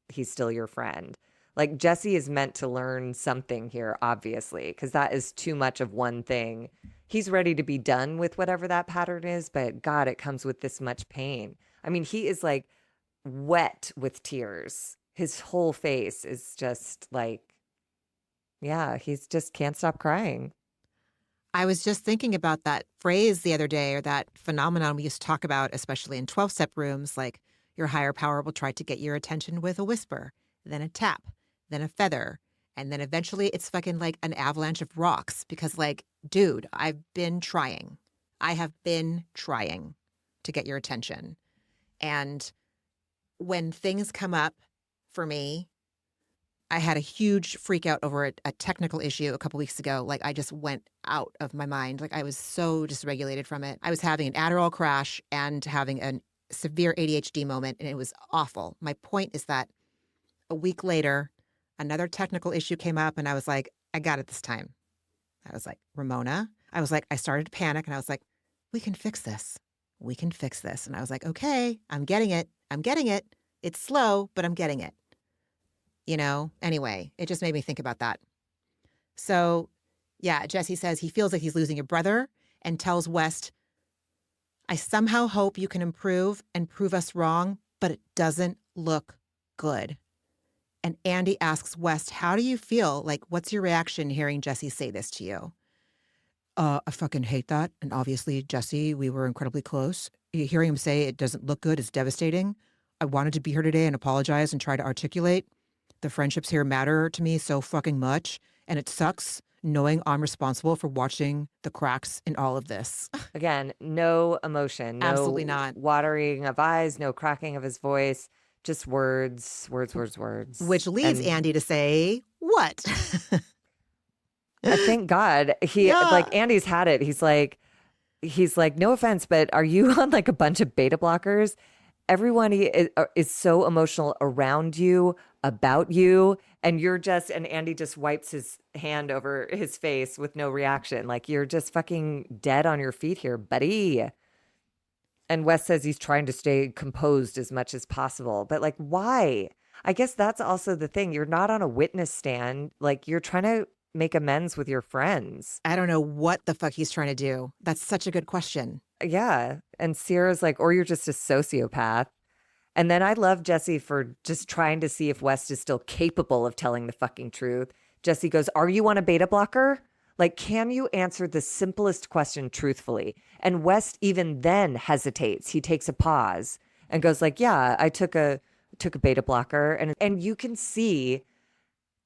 he's still your friend. Like, Jesse is meant to learn something here, obviously, because that is too much of one thing. He's ready to be done with whatever that pattern is, but God, it comes with this much pain. I mean, he is like wet with tears. His whole face is just like, yeah, he's just can't stop crying. I was just thinking about that phrase the other day, or that phenomenon we used to talk about, especially in 12-step rooms, like your higher power will try to get your attention with a whisper, then a tap, then a feather, and then eventually it's fucking like an avalanche of rocks because, like, dude, I've been trying. I have been trying to get your attention. And when things come up for me, I had a huge freak out over a technical issue a couple weeks ago. Like, I just went out of my mind. Like, I was so dysregulated from it. I was having an Adderall crash and having a severe ADHD moment, and it was awful. My point is that a week later, another technical issue came up, and I was like, I got it this time. I was like, Ramona. I was like, I started to panic, and I was like, we can fix this. We can fix this. And I was like, okay, I'm getting it. I'm getting it. It's slow, but I'm getting it. You know, anyway, it just made me think about that. So, yeah, Jesse says he feels like he's losing a brother and tells West, I somehow hope you can improve and prove us wrong, but it doesn't look good. And Andy asks West, how do you feel? Like, what's your reaction hearing Jesse say this to you? I fucking hate that. And obviously, Jesse, we were incredibly close. Hearing him say it doesn't look good is devastating. I wanted to be here today and apologize and try to articulate. The friendships here matter to me so fucking much, and it sucks knowing I'm responsible for watching the cracks in all of this. Again, no emotion, no Absolutely not. watering of eyes, no cracking of his voice, just words. Which leads And Andy to say, what? thank God like Andy's had it. He's like, no offense, but are you on like a bunch of beta blockers? Everyone is so emotional around you, about you, and and Andy just wipes his hand over his face with no reaction. Like, you're just fucking dead on your feet here, buddy. And Wes says he's trying to stay composed as much as possible. But like, why? I guess that's also the thing. You're not on a witness stand. Like, you're trying to make amends with your friends. I don't know what the fuck he's trying to do. That's such a good question. Yeah. And Ciara's like, or you're just a sociopath. And then I love Jesse for just trying to see if West is still capable of telling the fucking truth. Jesse goes, are you on a beta blocker? Like, can you answer the simplest question truthfully? And West even then hesitates. He takes a pause and goes like, yeah, I took a beta blocker. And you can see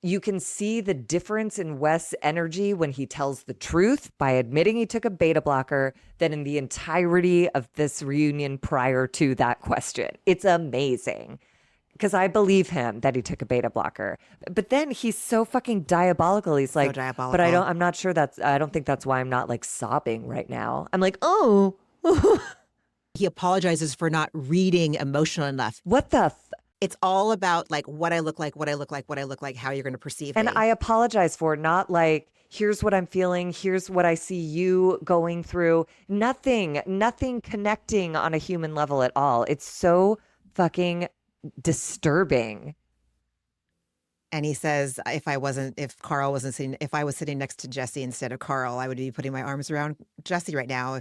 the difference in West's energy when he tells the truth by admitting he took a beta blocker than in the entirety of this reunion prior to that question. It's amazing because I believe him that he took a beta blocker. But then he's so fucking diabolical. He's like, diabolical. but I don't think that's why I'm not like sobbing right now. I'm like, oh. He apologizes for not reading emotional enough. What the It's all about like what I look like, how you're going to perceive And me. I apologize for it, not like, here's what I'm feeling, here's what I see you going through. Nothing connecting on a human level at all. It's so fucking disturbing. And he says, if I was sitting next to Jesse instead of Carl, I would be putting my arms around Jesse right now.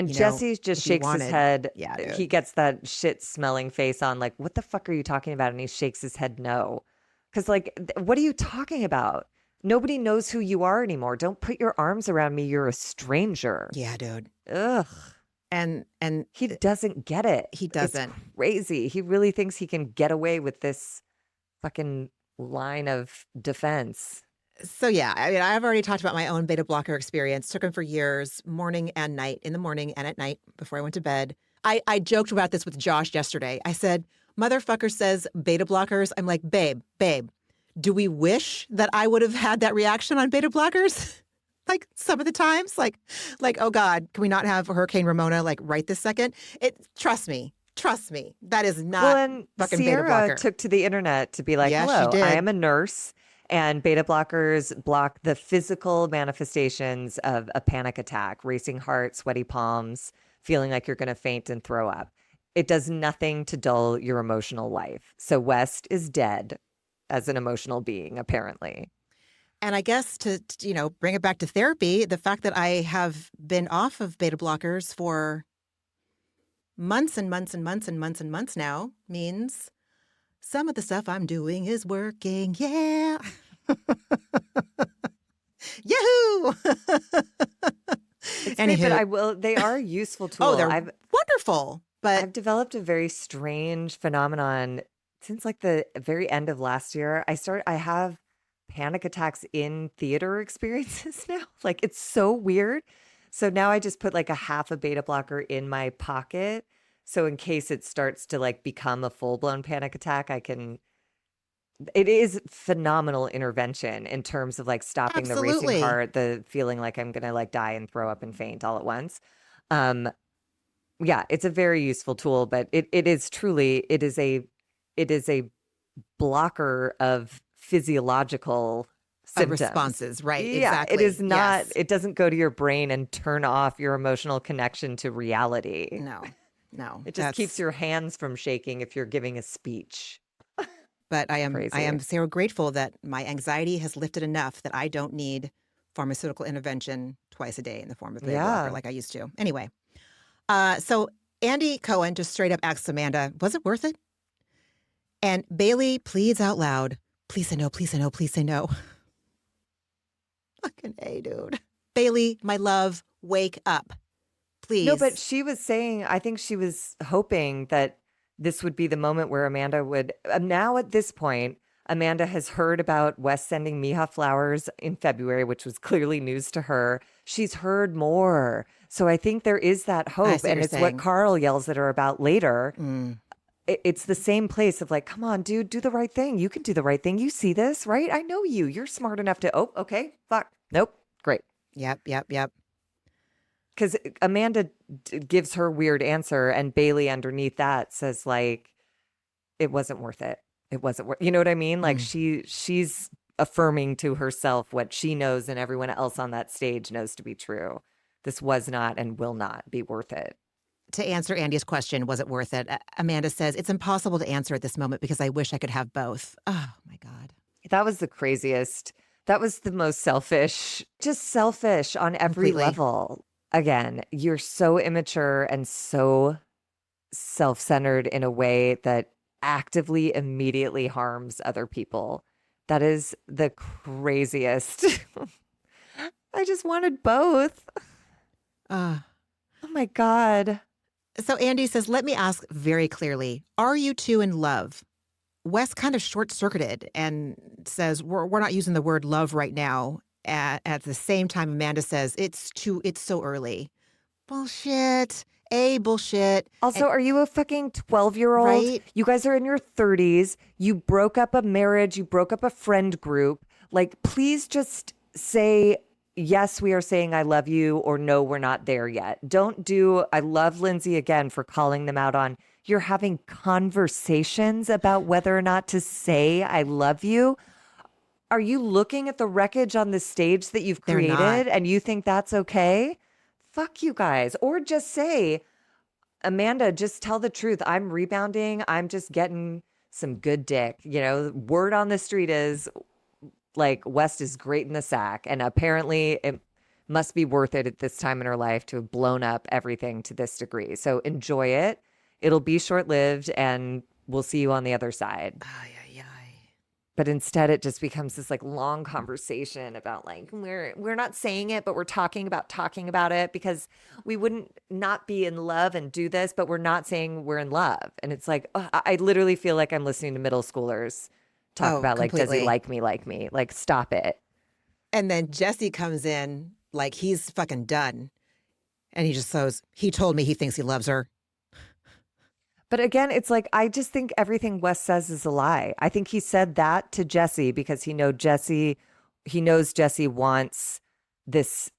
Jesse just shakes his head. Yeah, dude. He gets that shit smelling face on, like, what the fuck are you talking about? And he shakes his head no. Because like, what are you talking about? Nobody knows who you are anymore. Don't put your arms around me. You're a stranger. Yeah, dude. Ugh. And he doesn't get it. He doesn't. It's crazy. He really thinks he can get away with this fucking line of defense. So yeah, I mean, I've already talked about my own beta blocker experience. Took them for years, morning and night, in the morning and at night before I went to bed. I joked about this with Josh yesterday. I said, motherfucker says beta blockers. I'm like, babe, do we wish that I would have had that reaction on beta blockers? Like some of the times, like, oh God, can we not have Hurricane Ramona like right this second? Trust me, that is not Well, and fucking beta Ciara blocker. took to the internet to be like, Yeah, she hello, did. I am a nurse, and beta blockers block the physical manifestations of a panic attack, racing heart, sweaty palms, feeling like you're going to faint and throw up. It does nothing to dull your emotional life. So West is dead as an emotional being, apparently. And I guess to bring it back to therapy, the fact that I have been off of beta blockers for months and months and months and months and months now means some of the stuff I'm doing is working. Yeah. Yahoo! It's great, but they are a useful tool. Oh, they're wonderful. But I've developed a very strange phenomenon since like the very end of last year. I have panic attacks in theater experiences now. Like it's so weird. So now I just put like a half a beta blocker in my pocket. So in case it starts to like become a full-blown panic attack, it is phenomenal intervention in terms of like stopping the racing heart, the feeling like I'm going to like die and throw up and faint all at once. Yeah, it's a very useful tool, but it is a blocker of physiological symptoms. responses, right? Yeah, Exactly. it is not, Yes. it doesn't go to your brain and turn off your emotional connection to reality. No. It just keeps your hands from shaking if you're giving a speech. But I am Crazy. so grateful that my anxiety has lifted enough that I don't need pharmaceutical intervention twice a day in the form of beta blocker like I used to. Anyway, so Andy Cohen just straight up asks Amanda, was it worth it? And Bailey pleads out loud, please say no, please say no, please say no. Fucking A, dude. Bailey, my love, wake up. Please. No, but she was saying, I think she was hoping that this would be the moment where Amanda would. Now at this point, Amanda has heard about Wes sending Meija flowers in February, which was clearly news to her. She's heard more. So I think there is that hope. And it's what Carl yells at her about later. It's the same place of like, come on, dude, do the right thing. You can do the right thing. You see this, right? I know you. You're smart enough to, oh, okay, fuck. Nope. Great. Yep. Because Amanda gives her weird answer, and Bailey underneath that says like, it wasn't worth it. It wasn't worth. You know what I mean? Like she's affirming to herself what she knows, and everyone else on that stage knows to be true. This was not and will not be worth it. To answer Andy's question, was it worth it? Amanda says, it's impossible to answer at this moment because I wish I could have both. Oh my God. That was the craziest. That was the most selfish, just selfish on every Completely. level. Again, you're so immature and so self-centered in a way that actively, immediately harms other people. That is the craziest. I just wanted both. Oh my God. So Andy says, let me ask very clearly, are you two in love? Wes kind of short-circuited and says, we're not using the word love right now. At the same time, Amanda says, it's so early. Bullshit. Bullshit. Also, are you a fucking 12-year-old? Right? You guys are in your 30s. You broke up a marriage. You broke up a friend group. Like, please just say, yes, we are saying I love you, or no, we're not there yet. I love Lindsay again for calling them out on, you're having conversations about whether or not to say I love you. Are you looking at the wreckage on the stage that you've created and you think that's okay? Fuck you guys. Or just say, Amanda, just tell the truth. I'm rebounding. I'm just getting some good dick. You know, word on the street is like West is great in the sack. And apparently it must be worth it at this time in her life to have blown up everything to this degree. So enjoy it. It'll be short-lived and we'll see you on the other side. But instead it just becomes this like long conversation about like, we're not saying it, but we're talking about it because we wouldn't not be in love and do this, but we're not saying we're in love. And it's like, I literally feel like I'm listening to middle schoolers talk about like, does he like me? Like, stop it. And then Jesse comes in like he's fucking done. And he just goes, he told me he thinks he loves her. But again, it's like, I just think everything Wes says is a lie. I think he said that to Jesse because he knows Jesse wants this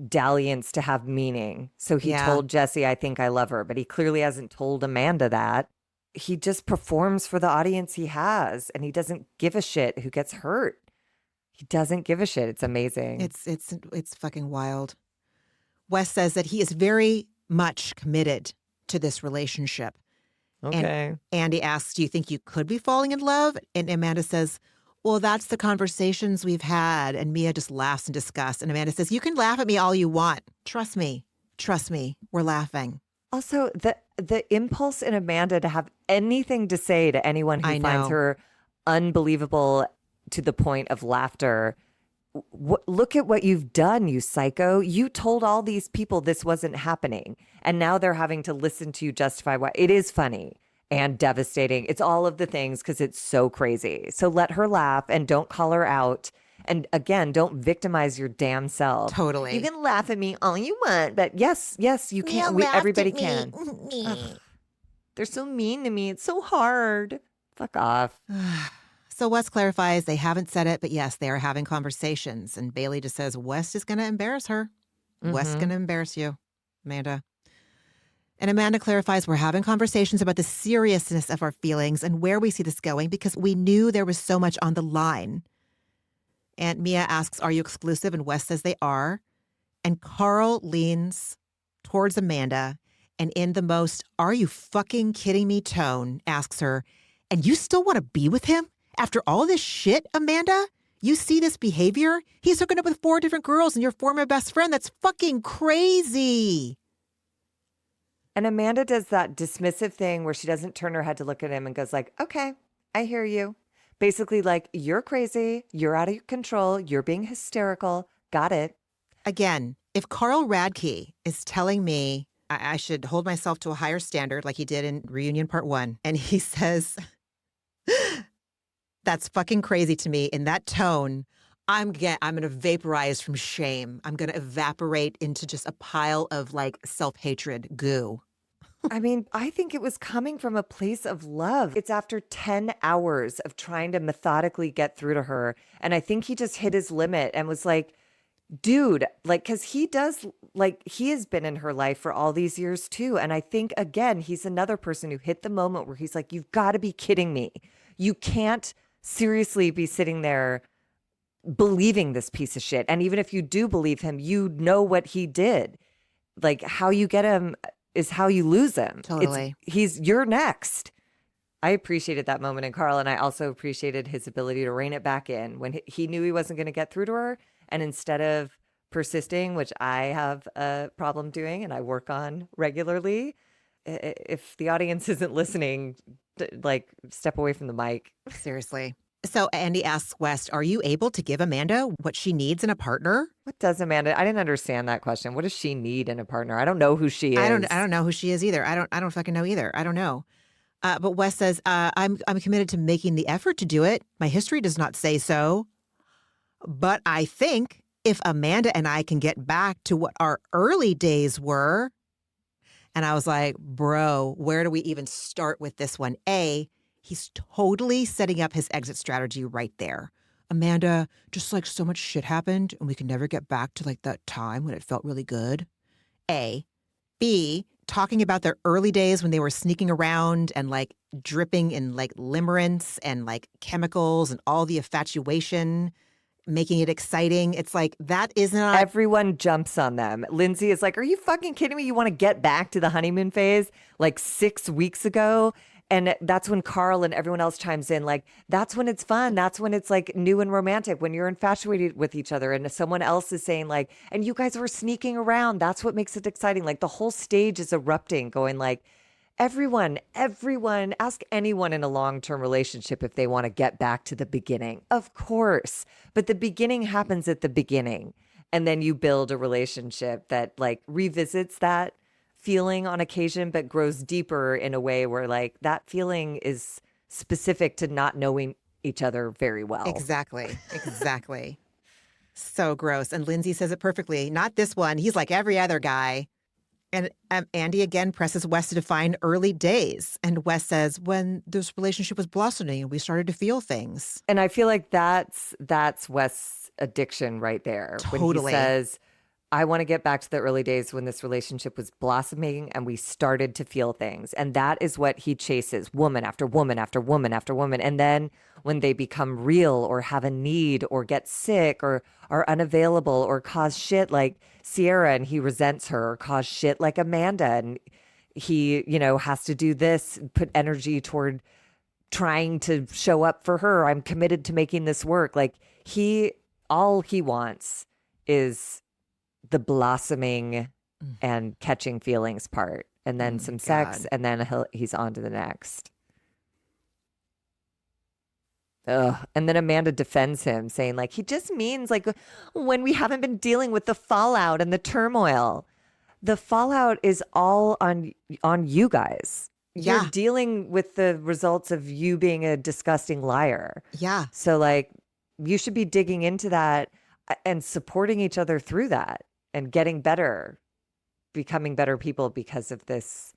dalliance to have meaning. So he told Jesse, I think I love her, but he clearly hasn't told Amanda that. He just performs for the audience he has, and he doesn't give a shit who gets hurt. He doesn't give a shit. It's amazing. It's fucking wild. Wes says that he is very much committed to this relationship. Okay. And Andy asks, do you think you could be falling in love? And Amanda says, well, that's the conversations we've had. And Meija just laughs in disgust. And Amanda says, you can laugh at me all you want. Trust me. We're laughing. Also, the impulse in Amanda to have anything to say to anyone who finds her unbelievable to the point of laughter. Look at what you've done, you psycho. You told all these people this wasn't happening, and now they're having to listen to you justify why. It is funny and devastating. It's all of the things because it's so crazy. So let her laugh and don't call her out. And again, don't victimize your damn self. Totally. You can laugh at me all you want, but yes, you can. Everybody can. Ugh. They're so mean to me. It's so hard. Fuck off. So Wes clarifies they haven't said it, but yes, they are having conversations. And Bailey just says, Wes is going to embarrass her. Wes is going to embarrass you, Amanda. And Amanda clarifies we're having conversations about the seriousness of our feelings and where we see this going because we knew there was so much on the line. And Meija asks, are you exclusive? And Wes says they are. And Carl leans towards Amanda and in the most, are you fucking kidding me tone, asks her, and you still want to be with him? After all this shit, Amanda? You see this behavior? He's hooking up with 4 different girls and your former best friend. That's fucking crazy. And Amanda does that dismissive thing where she doesn't turn her head to look at him and goes like, okay, I hear you. Basically like, you're crazy. You're out of control. You're being hysterical. Got it. Again, if Carl Radke is telling me I should hold myself to a higher standard like he did in Reunion Part 1, and he says... That's fucking crazy to me. In that tone, I'm going to vaporize from shame. I'm going to evaporate into just a pile of like self-hatred goo. I mean, I think it was coming from a place of love. It's after 10 hours of trying to methodically get through to her. And I think he just hit his limit and was like, dude, like, because he does, like, he has been in her life for all these years too. And I think, again, he's another person who hit the moment where he's like, you've got to be kidding me. You can't seriously be sitting there believing this piece of shit. And even if you do believe him, you know what he did. Like, how you get him is how you lose him. Totally. You're next. I appreciated that moment in Carl, and I also appreciated his ability to rein it back in when he knew he wasn't going to get through to her. And instead of persisting, which I have a problem doing and I work on regularly, if the audience isn't listening, like, step away from the mic. Seriously. So Andy asks West, are you able to give Amanda what she needs in a partner? What does Amanda? I didn't understand that question. What does she need in a partner? I don't know who she is. I don't know who she is either. I don't fucking know either. I don't know. But West says, I'm committed to making the effort to do it. My history does not say so. But I think if Amanda and I can get back to what our early days were. And I was like, bro, where do we even start with this one? He's totally setting up his exit strategy right there. Amanda, just like so much shit happened and we can never get back to like that time when it felt really good. A. B, talking about their early days when they were sneaking around and like dripping in like limerence and like chemicals and all the infatuation, making it exciting. It's like, that is not... Everyone jumps on them. Lindsay is like, are you fucking kidding me? You want to get back to the honeymoon phase like 6 weeks ago? And that's when Carl and everyone else chimes in, like, that's when it's fun. That's when it's like new and romantic, when you're infatuated with each other. And someone else is saying like, and you guys were sneaking around. That's what makes it exciting. Like the whole stage is erupting, going like, everyone, ask anyone in a long-term relationship if they want to get back to the beginning. Of course. But the beginning happens at the beginning. And then you build a relationship that like revisits that feeling on occasion, but grows deeper in a way where like that feeling is specific to not knowing each other very well. Exactly. So gross. And Lindsay says it perfectly. Not this one. He's like every other guy. And Andy again presses Wes to define early days. And Wes says, when this relationship was blossoming and we started to feel things. And I feel like that's Wes' addiction right there. When Totally. he says, I want to get back to the early days when this relationship was blossoming and we started to feel things. And that is what he chases, woman after woman after woman after woman. And then when they become real or have a need or get sick or are unavailable or cause shit like Ciara and he resents her, or cause shit like Amanda and he, has to do this, put energy toward trying to show up for her. I'm committed to making this work. Like all he wants is the blossoming and catching feelings part, and then some sex, and then he's on to the next. Ugh. And then Amanda defends him, saying like, he just means like when we haven't been dealing with the fallout and the turmoil. The fallout is all on you guys. Yeah. You're dealing with the results of you being a disgusting liar. Yeah. So like, you should be digging into that and supporting each other through that and getting better, becoming better people because of this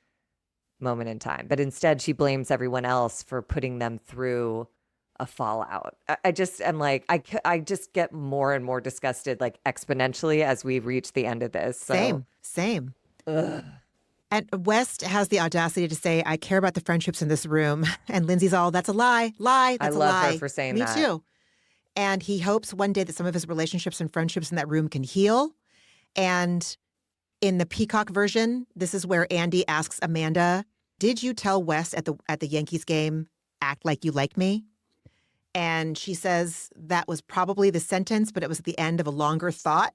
moment in time. But instead, she blames everyone else for putting them through a fallout. I just am like, I just get more and more disgusted, like exponentially as we reach the end of this. So. Same. Ugh. And West has the audacity to say, I care about the friendships in this room. And Lindsay's all, that's a lie, that's I a love lie. her for saying Me that. Me too. And he hopes one day that some of his relationships and friendships in that room can heal. And in the Peacock version, this is where Andy asks Amanda, did you tell West at the Yankees game, act like you like me? And she says that was probably the sentence, but it was at the end of a longer thought.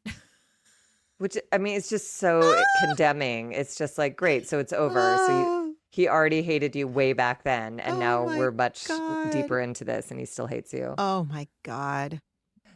Which, I mean, it's just so condemning. It's just like, great, so it's over. So he already hated you way back then, and now we're much deeper into this, and he still hates you. Oh, my God.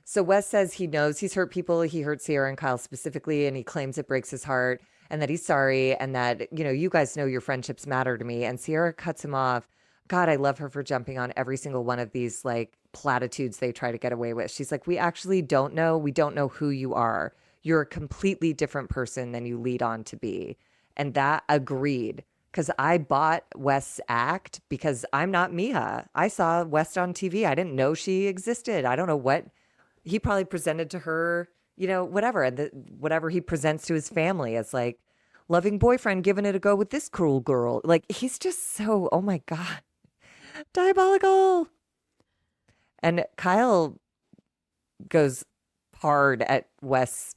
So Wes says he knows he's hurt people. He hurt Ciara and Kyle specifically, and he claims it breaks his heart, and that he's sorry, and that, you guys know your friendships matter to me. And Ciara cuts him off. God, I love her for jumping on every single one of these, like, platitudes they try to get away with. She's like, we actually don't know. We don't know who you are. You're a completely different person than you lead on to be. And that agreed. Because I bought West's act because I'm not Meija. I saw West on TV. I didn't know she existed. I don't know what he probably presented to her, whatever. And whatever he presents to his family as like loving boyfriend giving it a go with this cruel girl. Like he's just so, oh my God, diabolical. And Kyle goes hard at Wes,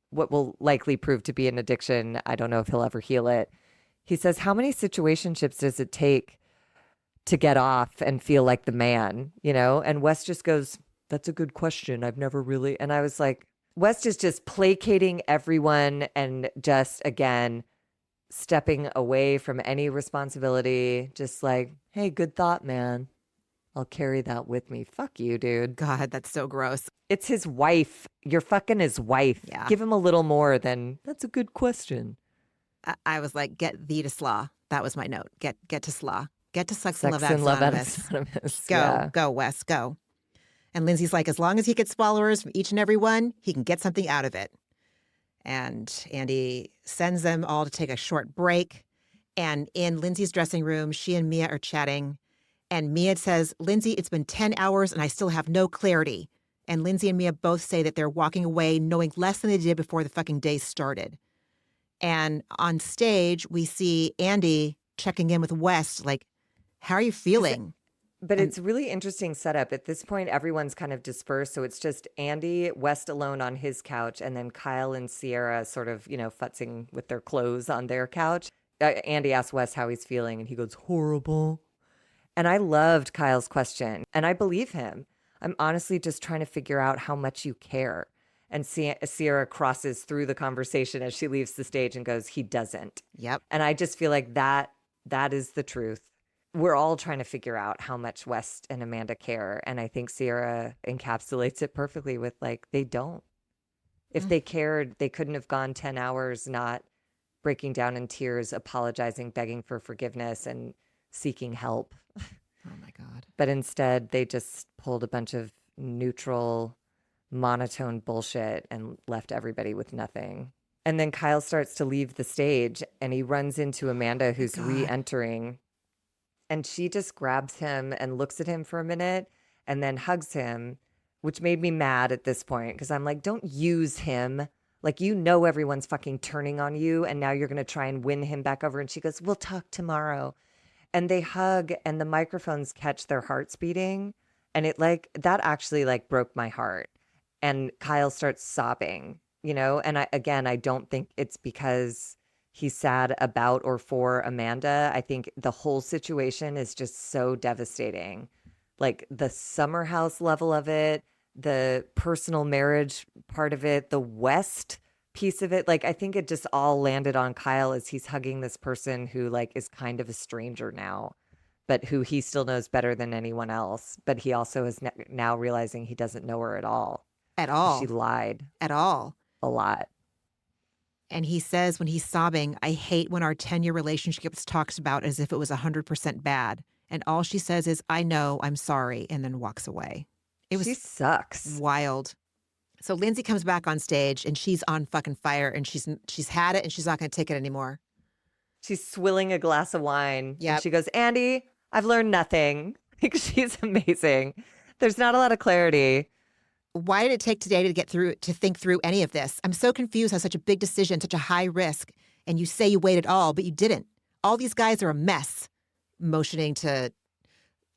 what will likely prove to be an addiction. I don't know if he'll ever heal it. He says, how many situationships does it take to get off and feel like the man, And Wes just goes, that's a good question. I've never really. And I was like, Wes is just placating everyone and just, again, stepping away from any responsibility. Just like, hey, good thought, man. I'll carry that with me. Fuck you, dude. God, that's so gross. It's his wife. You're fucking his wife. Yeah. Give him a little more than, that's a good question. I was like, get thee to slaw. That was my note. Get to slaw. Get to Sex and Love Sex and Love Anonymous. Anonymous. Go, Yeah. go, Wes, go. And Lindsay's like, as long as he gets followers from each and every one, he can get something out of it. And Andy sends them all to take a short break. And in Lindsay's dressing room, she and Meija are chatting. And Meija says, Lindsay, it's been 10 hours and I still have no clarity. And Lindsay and Meija both say that they're walking away knowing less than they did before the fucking day started. And on stage, we see Andy checking in with Wes, like, how are you feeling? But it's really interesting setup. At this point, everyone's kind of dispersed. So it's just Andy, West alone on his couch, and then Kyle and Ciara sort of, futzing with their clothes on their couch. Andy asks Wes how he's feeling, and he goes, horrible. And I loved Kyle's question, and I believe him. I'm honestly just trying to figure out how much you care. And Ciara crosses through the conversation as she leaves the stage and goes, he doesn't. Yep. And I just feel like that is the truth. We're all trying to figure out how much West and Amanda care. And I think Ciara encapsulates it perfectly with like, they don't. If they cared, they couldn't have gone 10 hours not breaking down in tears, apologizing, begging for forgiveness, and seeking help. Oh, my God. But instead, they just pulled a bunch of neutral, monotone bullshit and left everybody with nothing. And then Kyle starts to leave the stage and he runs into Amanda, who's God. re-entering. And she just grabs him and looks at him for a minute and then hugs him, which made me mad at this point because I'm like, don't use him. Like, you know, everyone's fucking turning on you and now you're going to try and win him back over. And she goes, we'll talk tomorrow. And they hug and the microphones catch their hearts beating. And it like, that actually like broke my heart. And Kyle starts sobbing, you know? And I don't think it's because he's sad about or for Amanda. I think the whole situation is just so devastating. Like the summer house level of it, the personal marriage part of it, the West piece of it. Like, I think it just all landed on Kyle as he's hugging this person who like is kind of a stranger now, but who he still knows better than anyone else. But he also is now realizing he doesn't know her at all. At all. She lied At all. a lot. And he says when he's sobbing, I hate when our 10-year relationship is talked about as if it was 100% bad. And all she says is, I know, I'm sorry, and then walks away. It was She sucks. wild. So Lindsay comes back on stage and she's on fucking fire and she's had it and she's not going to take it anymore. She's swilling a glass of wine. Yep. And she goes, Andy, I've learned nothing. Like, she's amazing. There's not a lot of clarity. Why did it take today to think through any of this? I'm so confused how such a big decision, such a high risk, and you say you weighed it all, but you didn't. All these guys are a mess. Motioning to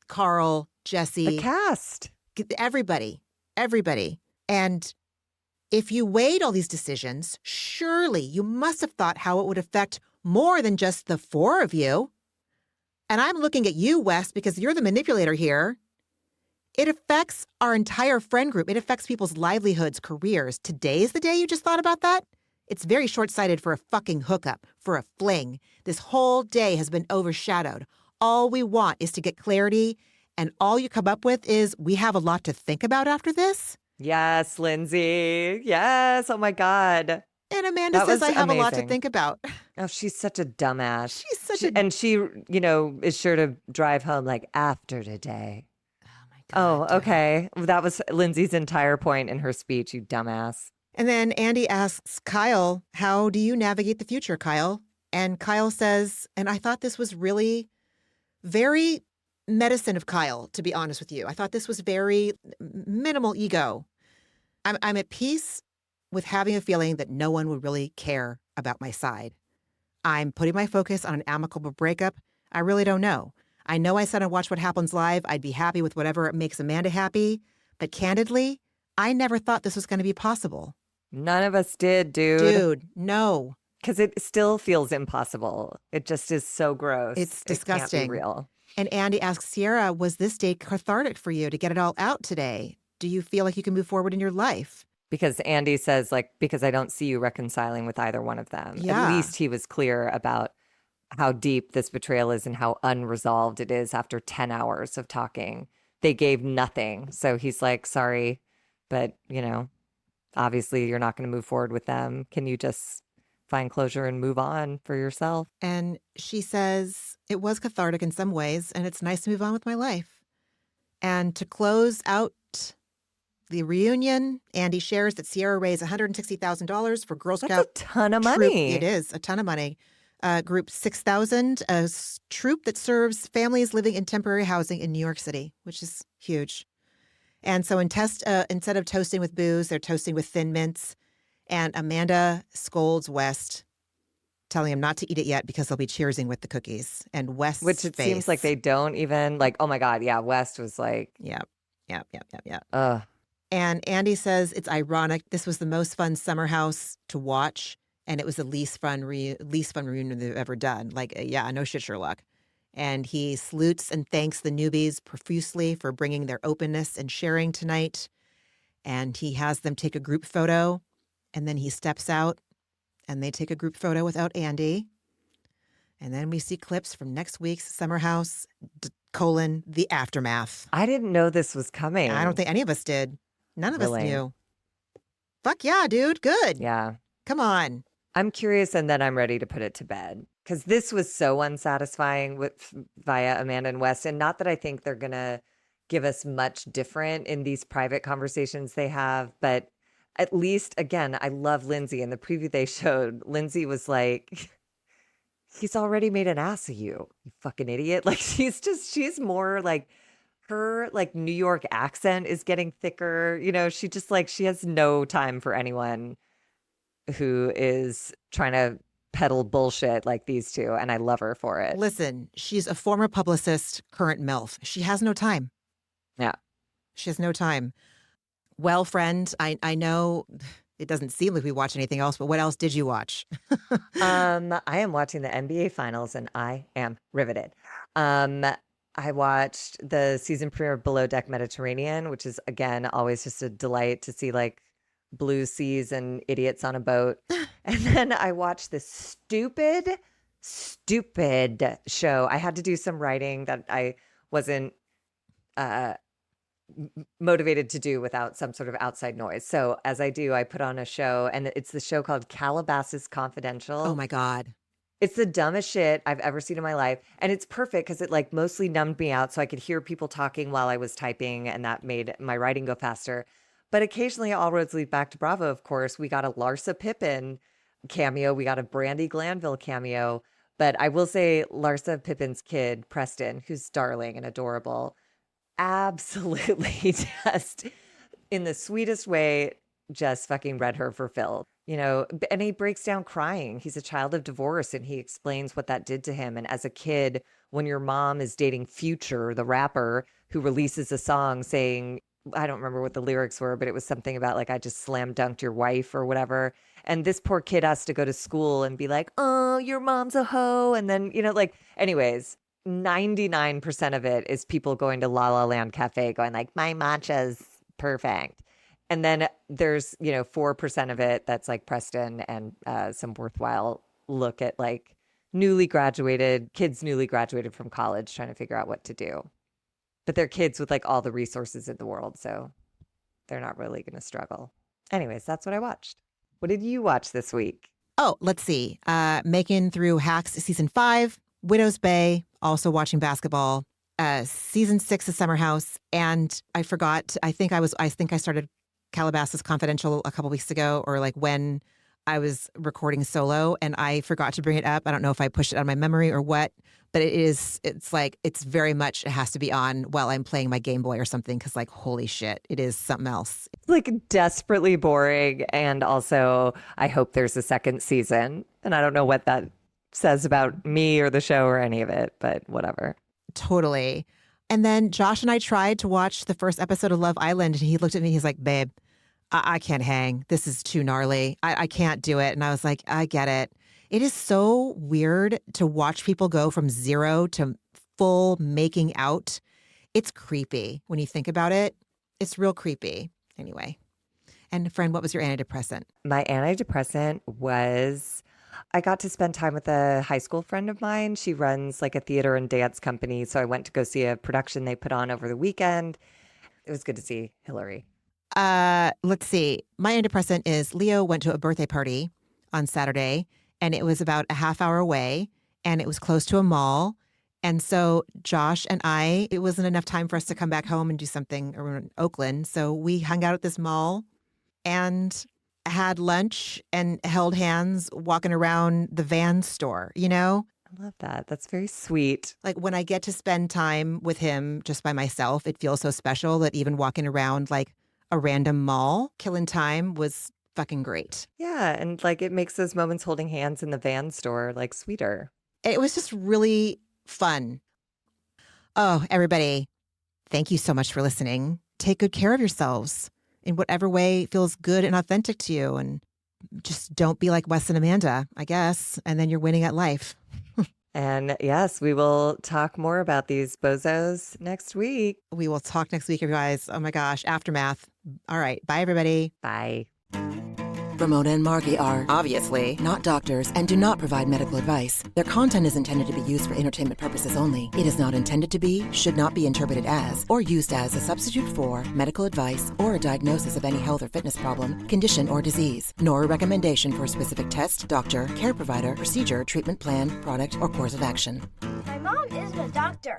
Carl, Jesse. The cast. Everybody. And if you weighed all these decisions, surely you must have thought how it would affect more than just the four of you. And I'm looking at you, Wes, because you're the manipulator here. It affects our entire friend group. It affects people's livelihoods, careers. Today's the day you just thought about that? It's very short-sighted for a fucking hookup, for a fling. This whole day has been overshadowed. All we want is to get clarity, and all you come up with is we have a lot to think about after this. Yes, Lindsay. Yes. Oh my God. And Amanda That says, was I have a lot to amazing. think about. Oh, she's such a dumbass. She's such a... And she, you know, is sure to drive home like after today. Oh, my God. Oh, okay. That was Lindsay's entire point in her speech, you dumbass. And then Andy asks Kyle, how do you navigate the future, Kyle? And Kyle says, and I thought this was really very medicine of Kyle, to be honest with you. I thought this was very minimal ego. I'm at peace with having a feeling that no one would really care about my side. I'm putting my focus on an amicable breakup. I really don't know. I know I said on Watch What Happens Live, I'd be happy with whatever makes Amanda happy. But candidly, I never thought this was going to be possible. None of us did, dude. Dude, no. Because it still feels impossible. It just is so gross. It's It can't disgusting. be real. And Andy asks Ciara, was this day cathartic for you to get it all out today? Do you feel like you can move forward in your life? Because Andy says, like, because I don't see you reconciling with either one of them. Yeah. At least he was clear about how deep this betrayal is and how unresolved it is after 10 hours of talking. They gave nothing. So he's like, sorry, but, you know, obviously you're not going to move forward with them. Can you just find closure and move on for yourself? And she says, it was cathartic in some ways, and it's nice to move on with my life. And to close out the reunion, Andy shares that Ciara raised $160,000 for Girl That's Scout a ton of troop. money. It is a ton of money. Group 6,000, a troop that serves families living in temporary housing in New York City, which is huge. And so instead of toasting with booze, they're toasting with Thin Mints. And Amanda scolds West, telling him not to eat it yet because they'll be cheersing with the cookies. And West's Which it face, seems like they don't even, like, oh my God, yeah, West was like, Yep. ugh. And Andy says it's ironic. This was the most fun summer house to watch, and it was the least fun reunion they've ever done. Like, yeah, no shit, Sherlock. And he salutes and thanks the newbies profusely for bringing their openness and sharing tonight. And he has them take a group photo, and then he steps out, and they take a group photo without Andy. And then we see clips from next week's summer house, the aftermath. I didn't know this was coming. I don't think any of us did. None of us Really? knew. Fuck yeah, dude. Good. Yeah. Come on. I'm curious, and then I'm ready to put it to bed. Because this was so unsatisfying via Amanda and West. And not that I think they're going to give us much different in these private conversations they have, but at least, again, I love Lindsay. In the preview they showed, Lindsay was like, he's already made an ass of you, you fucking idiot. Like, she's more like, her like New York accent is getting thicker. You know, she just like, she has no time for anyone who is trying to peddle bullshit like these two. And I love her for it. Listen, she's a former publicist, current MILF. She has no time. Yeah. She has no time. Well, friend, I know it doesn't seem like we watch anything else, but what else did you watch? I am watching the NBA finals and I am riveted. I watched the season premiere of Below Deck Mediterranean, which is, again, always just a delight to see like blue seas and idiots on a boat. And then I watched this stupid show. I had to do some writing that I wasn't motivated to do without some sort of outside noise. So as I do, I put on a show, and it's the show called Calabasas Confidential. Oh my God. It's the dumbest shit I've ever seen in my life. And it's perfect because it like mostly numbed me out so I could hear people talking while I was typing, and that made my writing go faster. But occasionally all roads lead back to Bravo, of course. We got a Larsa Pippen cameo. We got a Brandy Glanville cameo. But I will say Larsa Pippen's kid, Preston, who's darling and adorable, absolutely just in the sweetest way, just fucking read her for Phil. You know, and he breaks down crying. He's a child of divorce, and he explains what that did to him. And as a kid, when your mom is dating Future, the rapper, who releases a song saying, I don't remember what the lyrics were, but it was something about like, I just slam dunked your wife or whatever. And this poor kid has to go to school and be like, oh, your mom's a hoe. And then, you know, like, anyways, 99% of it is people going to La La Land Cafe going like, my matcha's perfect. And then there's, you know, 4% of it that's like Preston and some worthwhile look at like kids newly graduated from college trying to figure out what to do. But they're kids with like all the resources in the world, so they're not really going to struggle. Anyways, that's what I watched. What did you watch this week? Oh, let's see. Making through Hacks season 5, Widow's Bay, also watching basketball, season 6 of Summer House, and I forgot. I think I started Calabasas Confidential a couple weeks ago, or like when I was recording solo, and I forgot to bring it up. I don't know if I pushed it out of my memory or what, but it's very much, it has to be on while I'm playing my Game Boy or something, because like, holy shit, it is something else. It's like desperately boring, and also I hope there's a second season, and I don't know what that says about me or the show or any of it, but whatever. Totally. And then Josh and I tried to watch the first episode of Love Island, and he looked at me, he's like, babe, I can't hang. This is too gnarly. I can't do it. And I was like, I get it. It is so weird to watch people go from 0 to full making out. It's creepy when you think about it. It's real creepy. Anyway. And friend, what was your antidepressant? My antidepressant was, I got to spend time with a high school friend of mine. She runs like a theater and dance company. So I went to go see a production they put on over the weekend. It was good to see Hillary. Let's see. My antidepressant is Leo went to a birthday party on Saturday, and it was about a half hour away, and it was close to a mall. And so Josh and it wasn't enough time for us to come back home and do something in Oakland. So we hung out at this mall and had lunch and held hands walking around the Vans store, you know? I love that. That's very sweet. Like when I get to spend time with him just by myself, it feels so special that even walking around like a random mall, killing time was fucking great. Yeah. And like it makes those moments holding hands in the van store like sweeter. It was just really fun. Oh, everybody, thank you so much for listening. Take good care of yourselves in whatever way feels good and authentic to you. And just don't be like Wes and Amanda, I guess. And then you're winning at life. And yes, we will talk more about these bozos next week. We will talk next week, you guys. Oh my gosh, aftermath. All right. Bye, everybody. Bye. Ramona and Margie are obviously not doctors and do not provide medical advice. Their content is intended to be used for entertainment purposes only. It is not intended to be, should not be interpreted as, or used as a substitute for medical advice or a diagnosis of any health or fitness problem, condition, or disease, nor a recommendation for a specific test, doctor, care provider, procedure, treatment plan, product, or course of action. My mom isn't a doctor.